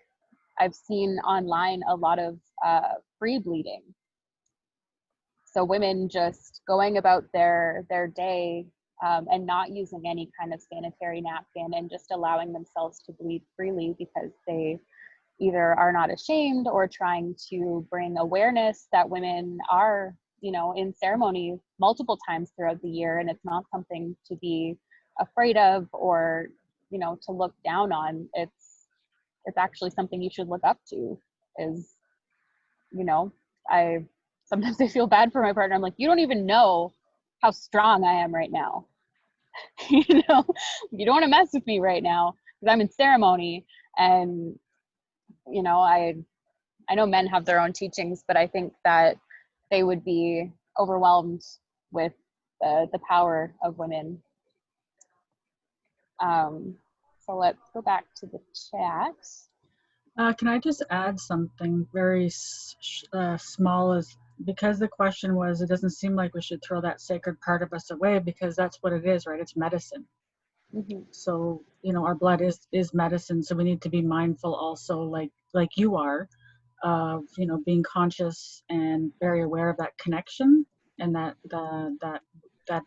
I've seen online a lot of free bleeding. So women just going about their day and not using any kind of sanitary napkin, and just allowing themselves to bleed freely because they either are not ashamed or trying to bring awareness that women are, in ceremony multiple times throughout the year, and it's not something to be afraid of or, to look down on. It's actually something you should look up to. Is, sometimes I feel bad for my partner. I'm like, you don't even know how strong I am right now. You don't want to mess with me right now because I'm in ceremony. And, I know men have their own teachings, but I think that they would be overwhelmed with the power of women. So let's go back to the chat. Can I just add something very small? Is because the question was, it doesn't seem like we should throw that sacred part of us away, because that's what it is, right? It's medicine. Mm-hmm. So, our blood is medicine. So we need to be mindful also, like you are, of, being conscious and very aware of that connection, and that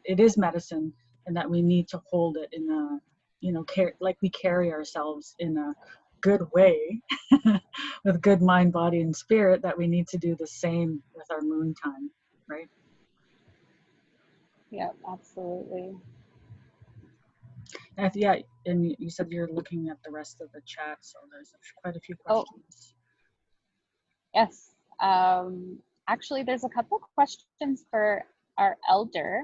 it is medicine, and that we need to hold it in a, like we carry ourselves in a good way with good mind, body, and spirit, that we need to do the same with our moon time, right? Yeah, absolutely. Yeah, and you said you're looking at the rest of the chat, so there's quite a few questions. Yes. Actually, there's a couple questions for our elder.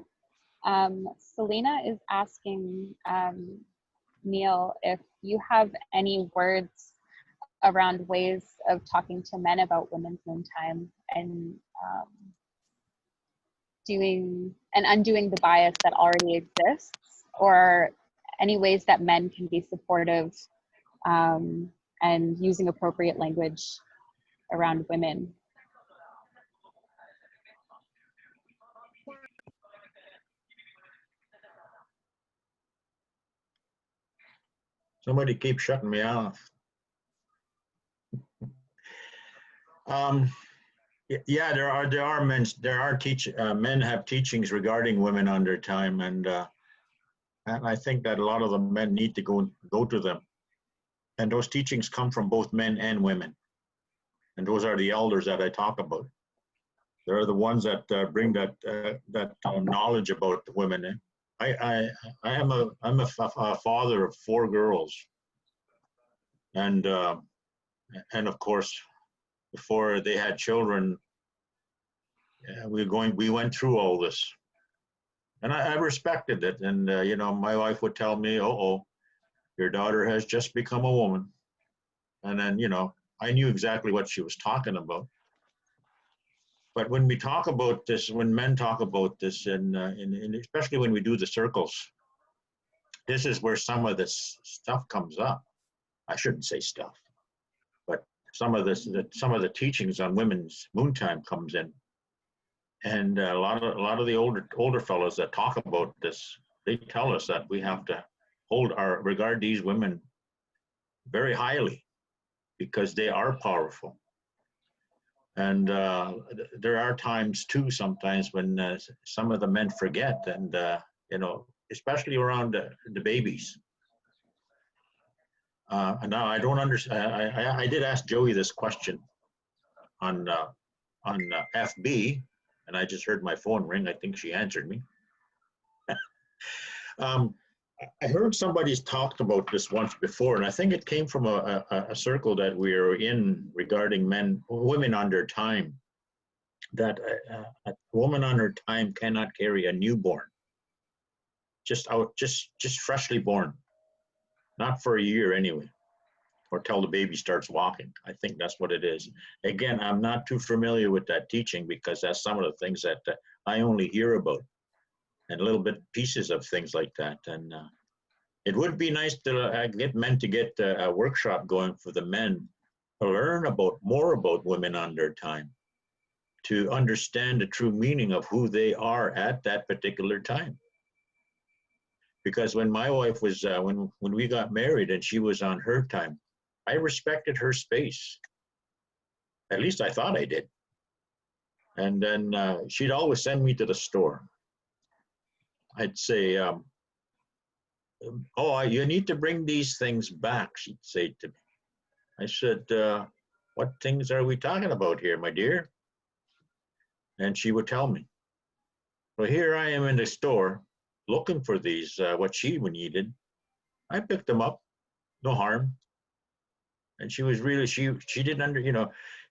Selena is asking Neil if you have any words around ways of talking to men about women's moon time, and undoing the bias that already exists, or any ways that men can be supportive and using appropriate language around women. Somebody keeps shutting me off. Yeah, men have teachings regarding women on their time, and I think that a lot of the men need to go to them And those teachings come from both men and women. And those are the elders that I talk about. They're the ones that bring that knowledge about the women. I'm a father of 4 girls, and of course, before they had children, we went through all this, and I respected it. And you know, my wife would tell me, "Oh, your daughter has just become a woman," and then you know, I knew exactly what she was talking about. But when we talk about this, when men talk about this, and especially when we do the circles, this is where some of this stuff comes up. I shouldn't say stuff, but some of the teachings on women's moon time comes in, and a lot of the older fellows that talk about this, they tell us that we have to regard these women very highly because they are powerful. And there are times too, sometimes when some of the men forget, and you know, especially around the babies. And now I don't understand. I did ask Joey this question on FB, and I just heard my phone ring. I think she answered me. I heard somebody's talked about this once before, and I think it came from a circle that we are in regarding women on their time. That a woman on her time cannot carry a newborn, just freshly born, not for a year anyway, or till the baby starts walking. I think that's what it is. Again, I'm not too familiar with that teaching because that's some of the things that I only hear about, and little bit pieces of things like that. And it would be nice to get men to get a workshop going for the men to learn more about women on their time, to understand the true meaning of who they are at that particular time. Because when my wife was, when we got married and she was on her time, I respected her space. At least I thought I did. And then she'd always send me to the store. I'd say, "Oh, you need to bring these things back," she'd say to me. I said, "What things are we talking about here, my dear?" And she would tell me. So here I am in the store looking for these, what she needed. I picked them up, no harm. And she was really, she didn't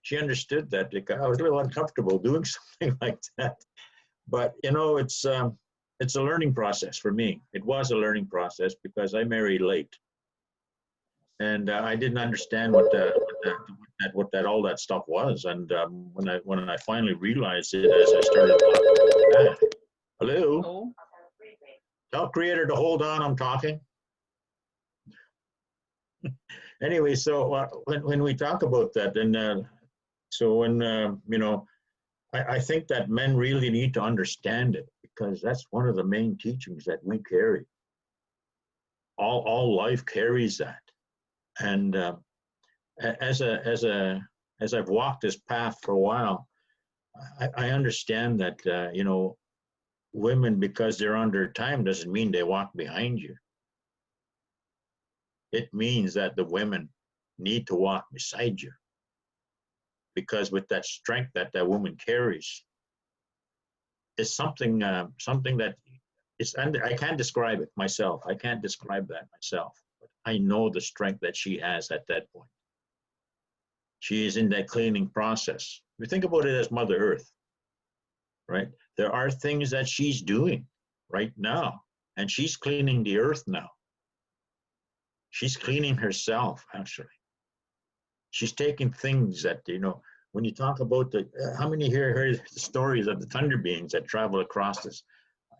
she understood that. Like, I was a little uncomfortable doing something like that. But, you know, it's a learning process for me. It was a learning process because I married late. And I didn't understand what all that stuff was. And when I finally realized it, as I started, hello, tell Creator to hold on. I'm talking. Anyway, so when we talk about that, and so when you know, I think that men really need to understand it because that's one of the main teachings that we carry. All life carries that. And as I've walked this path for a while, I understand that you know, women, because they're on their time doesn't mean they walk behind you. It means that the women need to walk beside you, because with that strength that woman carries, is something that is, and I can't describe it myself. I can't describe that myself. But I know the strength that she has at that point. She is in that cleaning process. We think about it as Mother Earth, right? There are things that she's doing right now, and she's cleaning the earth now. She's cleaning herself, actually. She's taking things that, you know, when you talk about how many here heard the stories of the thunder beings that travel across this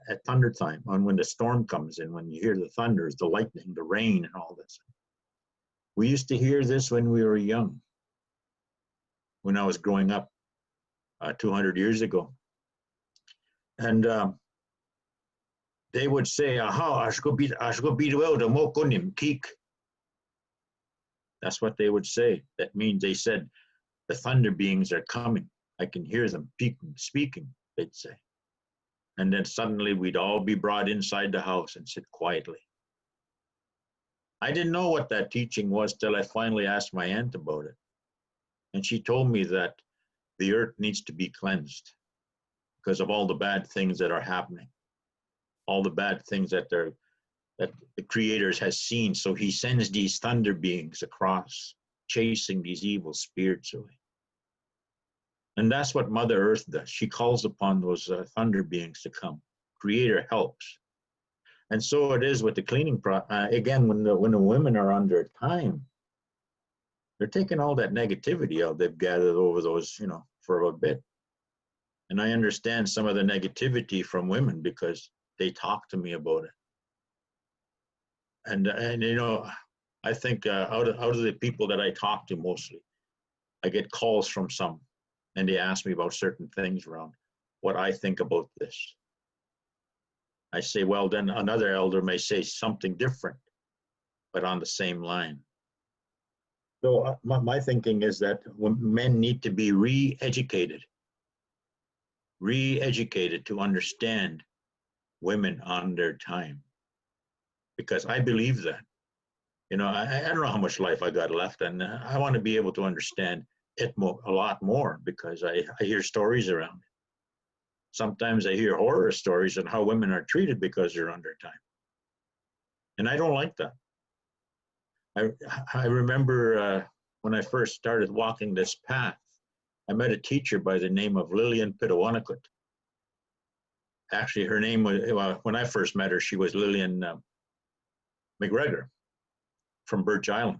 at thunder time, and when the storm comes in, when you hear the thunders, the lightning, the rain, and all this. We used to hear this when we were young, when I was growing up 200 years ago. And they would say, "Aha, I should go beat the world, kick." That's what they would say. That means they said, the thunder beings are coming. I can hear them speaking, they'd say. And then suddenly we'd all be brought inside the house and sit quietly. I didn't know what that teaching was till I finally asked my aunt about it. And she told me that the earth needs to be cleansed because of all the bad things that are happening, all the bad things that the creator has seen. So he sends these thunder beings across, chasing these evil spirits away. And that's what Mother Earth does. She calls upon those thunder beings to come. Creator helps. And so it is with the cleaning again, when the women are under time, they're taking all that negativity out they've gathered over those, for a bit. And I understand some of the negativity from women because they talk to me about it. And I think out of the people that I talk to mostly, I get calls from some, and they ask me about certain things around what I think about this. I say, well, then another elder may say something different, but on the same line. So my thinking is that men need to be re-educated to understand women on their time. Because I believe that. I don't know how much life I got left, and I want to be able to understand it a lot more because I hear stories around it. Sometimes I hear horror stories on how women are treated because they're under time. And I don't like that. I remember when I first started walking this path, I met a teacher by the name of Lillian Pitawanacut. Actually, her name was, when I first met her, she was Lillian McGregor from Birch Island.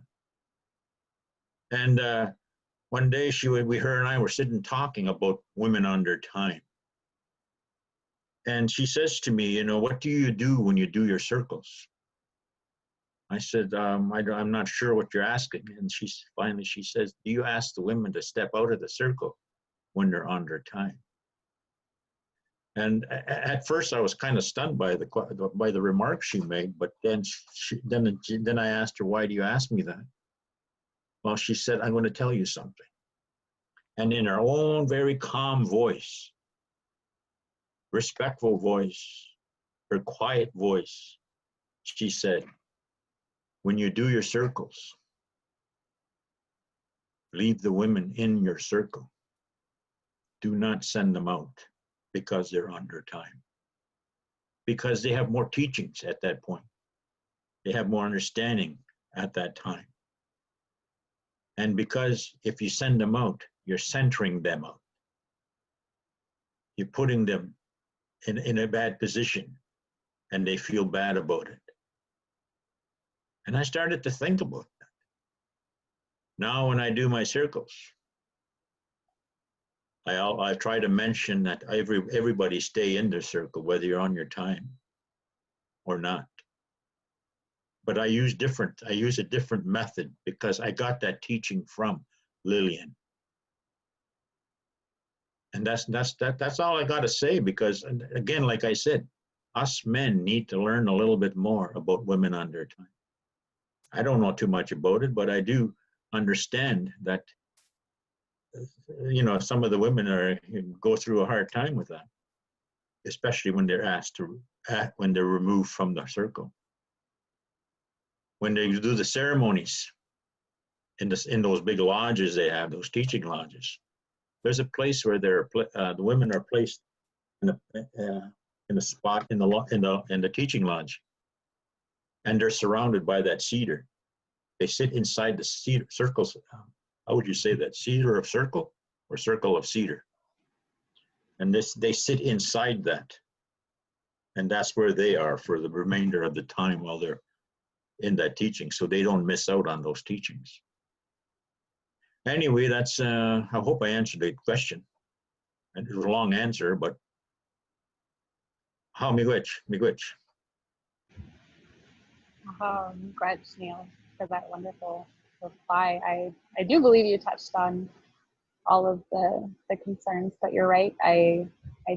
And one day her and I were sitting talking about women under time. And she says to me, what do you do when you do your circles? I said, I'm not sure what you're asking. And she says, do you ask the women to step out of the circle when they're under time? And at first I was kind of stunned by the remark she made, but then I asked her, why do you ask me that? Well, she said, I'm going to tell you something. And in her own very calm voice, respectful voice, her quiet voice, she said, when you do your circles, leave the women in your circle. Do not send them out because they're under time. Because they have more teachings at that point. They have more understanding at that time. And because if you send them out, you're centering them out. You're putting them in a bad position and they feel bad about it. And I started to think about that. Now when I do my circles, I try to mention that everybody stay in their circle, whether you're on your time or not. But I use a different method because I got that teaching from Lillian. And that's all I got to say, because again, like I said, us men need to learn a little bit more about women on their time. I don't know too much about it, but I do understand that some of the women go through a hard time with that, especially when they're when they're removed from the circle. When they do the ceremonies in those big lodges they have, those teaching lodges, there's a place where the women are placed in a spot in the teaching lodge, and they're surrounded by that cedar. They sit inside the cedar circles. How would you say that? Cedar of circle or circle of cedar? And they sit inside that, and that's where they are for the remainder of the time while they're in that teaching, so they don't miss out on those teachings. Anyway, that's I hope I answered the question. And it was a long answer, but how miigwech. Grudge, Neil, for that wonderful reply. I do believe you touched on all of the concerns, but you're right. I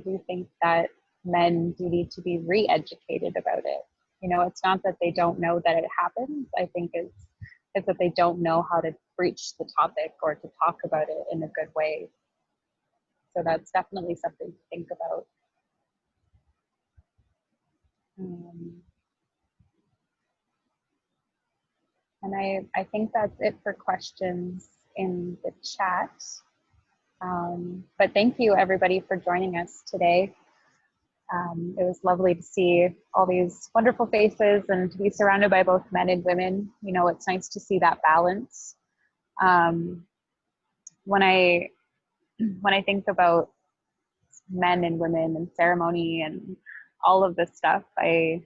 do think that men do need to be re-educated about it. It's not that they don't know that it happens. I think it's that they don't know how to breach the topic or to talk about it in a good way. So that's definitely something to think about. And I think that's it for questions in the chat. But thank you everybody for joining us today. It was lovely to see all these wonderful faces and to be surrounded by both men and women. You know, it's nice to see that balance. When I think about men and women and ceremony and all of this stuff, I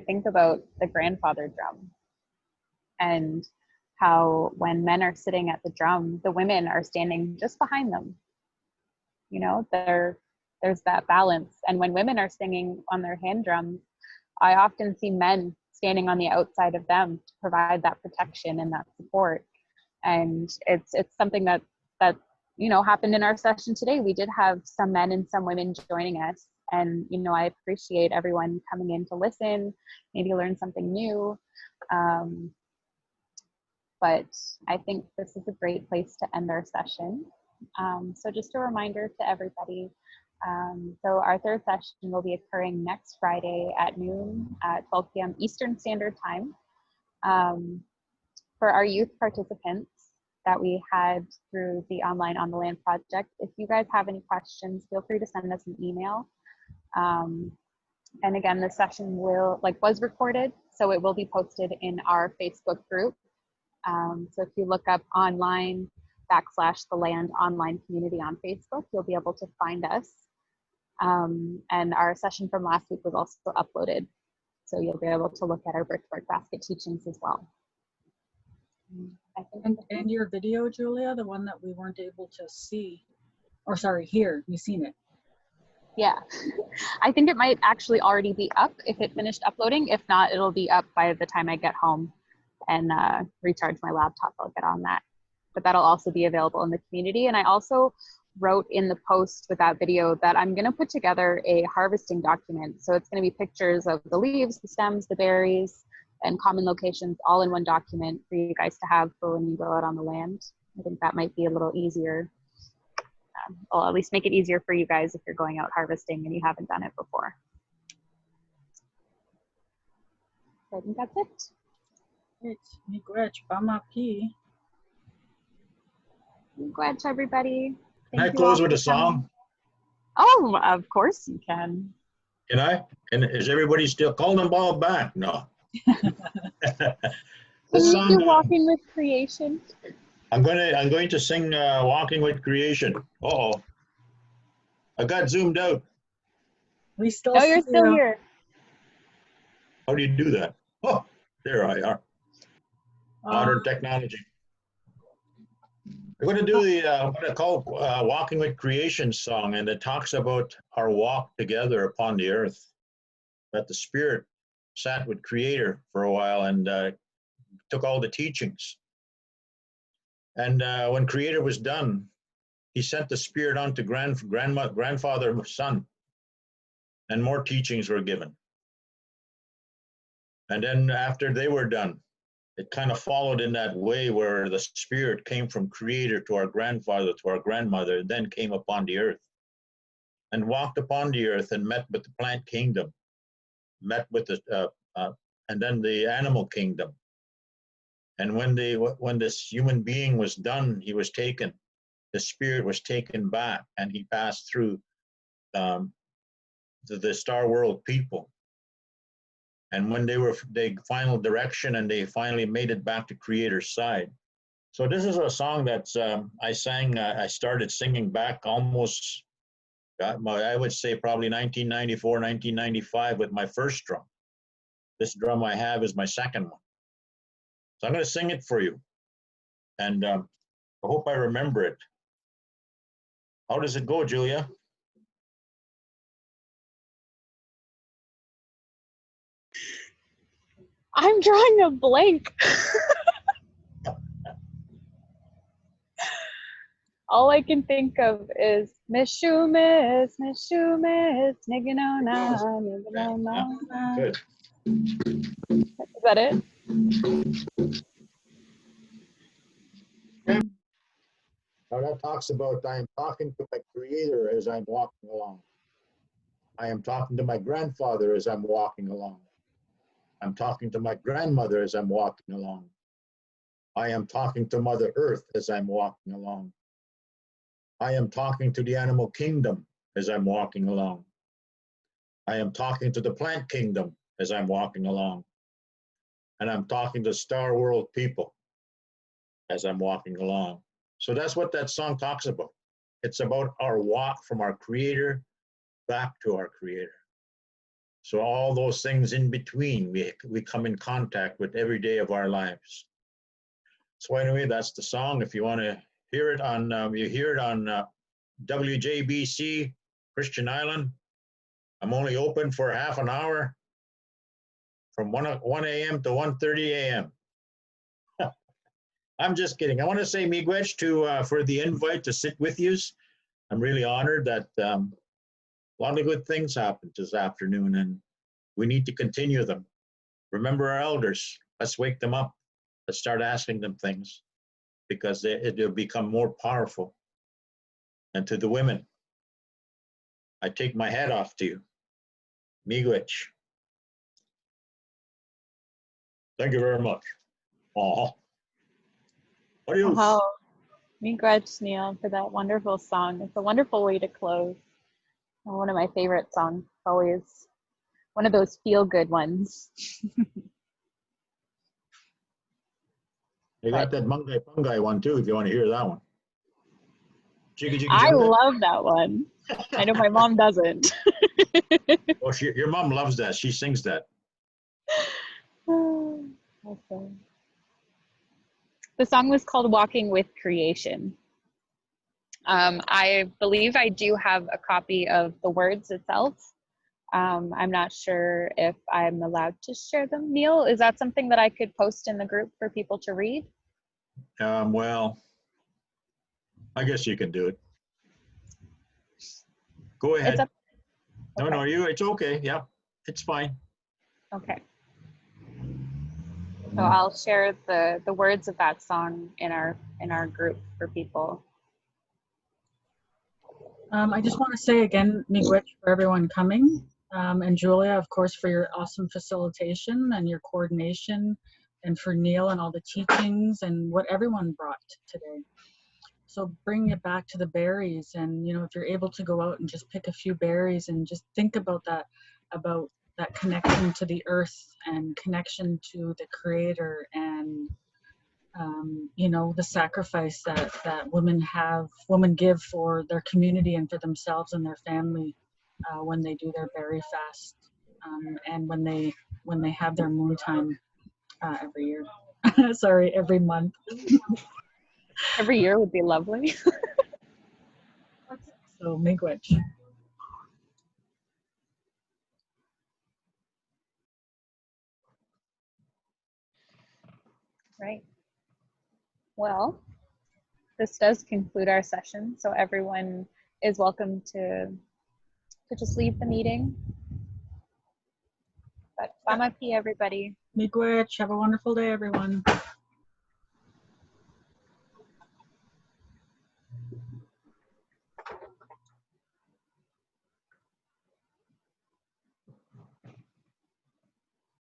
think about the grandfather drum, and how when men are sitting at the drum, the women are standing just behind them. You know, there's that balance. And when women are singing on their hand drums, I often see men standing on the outside of them to provide that protection and that support. And it's something that you know, happened in our session today. We did have some men and some women joining us, and you know, I appreciate everyone coming in to listen, maybe learn something new. But I think this is a great place to end our session. So just a reminder to everybody, so our third session will be occurring next Friday at noon, 12 p.m. Eastern Standard Time. For our youth participants that we had through the online On the Land project, if you guys have any questions, feel free to send us an email. And again, the session was recorded, so it will be posted in our Facebook group. So if you look up online /the Land online community on Facebook, you'll be able to find us. And our session from last week was also uploaded, so you'll be able to look at our Birthmark Basket teachings as well. And your video, Julia, the one that we weren't able to see, or sorry, hear, you seen it? Yeah, I think it might actually already be up if it finished uploading. If not, it'll be up by the time I get home and recharge my laptop. I'll get on that. But that'll also be available in the community. And I also wrote in the post with that video that I'm going to put together a harvesting document. So it's going to be pictures of the leaves, the stems, the berries, and common locations all in one document for you guys to have for when you go out on the land. I think that might be a little easier. Or at least make it easier for you guys if you're going out harvesting and you haven't done it before. So I think that's it. Miigwech, everybody. Can I close with a song? Oh, of course you can. Can I? And is everybody still calling them all back? No. Can you do Walking with Creation? I'm going to sing Walking with Creation. Uh-oh. I got zoomed out. We still No, you're still here. How do you do that? Oh, there I are. Modern technology. I'm going to do I'm going to call Walking with Creation song, and it talks about our walk together upon the earth. That the Spirit sat with Creator for a while and took all the teachings. And when Creator was done, he sent the Spirit on to grandfather and son, and more teachings were given. And then after they were done, it kind of followed in that way where the Spirit came from Creator to our grandfather, to our grandmother, and then came upon the earth and walked upon the earth and met with the plant kingdom, met with the, and then the animal kingdom. And when this human being was done, he was taken. The Spirit was taken back, and he passed through the Star World people. And when they final direction, and they finally made it back to Creator's side. So this is a song that I started singing back almost, I would say probably 1994, 1995 with my first drum. This drum I have is my second one. So I'm going to sing it for you. And I hope I remember it. How does it go, Julia? I'm drawing a blank. All I can think of is Mishumis, Niganona, Niganona. Good. Is that it? Now that talks about I am talking to my Creator as I'm walking along. I am talking to my grandfather as I'm walking along. I'm talking to my grandmother as I'm walking along. I am talking to Mother Earth as I'm walking along. I am talking to the animal kingdom as I'm walking along. I am talking to the plant kingdom as I'm walking along. And I'm talking to Star World people as I'm walking along. So that's what that song talks about. It's about our walk from our Creator back to our Creator. So all those things in between, we come in contact with every day of our lives. So anyway, that's the song. If you want to hear it on, you hear it on WJBC, Christian Island. I'm only open for half an hour from 1 a.m. to 1:30 a.m. I'm just kidding. I want to say miigwech for the invite to sit with you. I'm really honored that a lot of good things happened this afternoon, and we need to continue them. Remember our elders. Let's wake them up. Let's start asking them things, because it'll become more powerful. And to the women, I take my hat off to you. Miigwech. Thank you very much. Aw. Adios. Wow. Miigwech, Neil, for that wonderful song. It's a wonderful way to close. One of my favorite songs, always one of those feel-good ones. You got that Monague Fungi one too, if you want to hear that one. Jiggy, jiggy, I jiggy. love that one. I know my mom doesn't. Oh, your mom loves that. She sings that. Awesome. The song was called Walking with Creation. I believe I do have a copy of the words itself. I'm not sure if I'm allowed to share them. Neil, is that something that I could post in the group for people to read? Well, I guess you can do it. Go ahead. It's up. Okay. No, it's okay. Yeah, it's fine. Okay. So I'll share the words of that song in our group for people. I just want to say again, miigwech for everyone coming, and Julia, of course, for your awesome facilitation and your coordination, and for Neil and all the teachings and what everyone brought today. So bring it back to the berries, and if you're able to go out and just pick a few berries and just think about that connection to the earth and connection to the Creator, and the sacrifice that women give for their community and for themselves and their family when they do their berry fast, and when they have their moon time every year. Sorry, every month. Every year would be lovely. So miigwech. Right. Well, this does conclude our session, so everyone is welcome to just leave the meeting. But pamati, everybody. Miigwech. Have a wonderful day, everyone.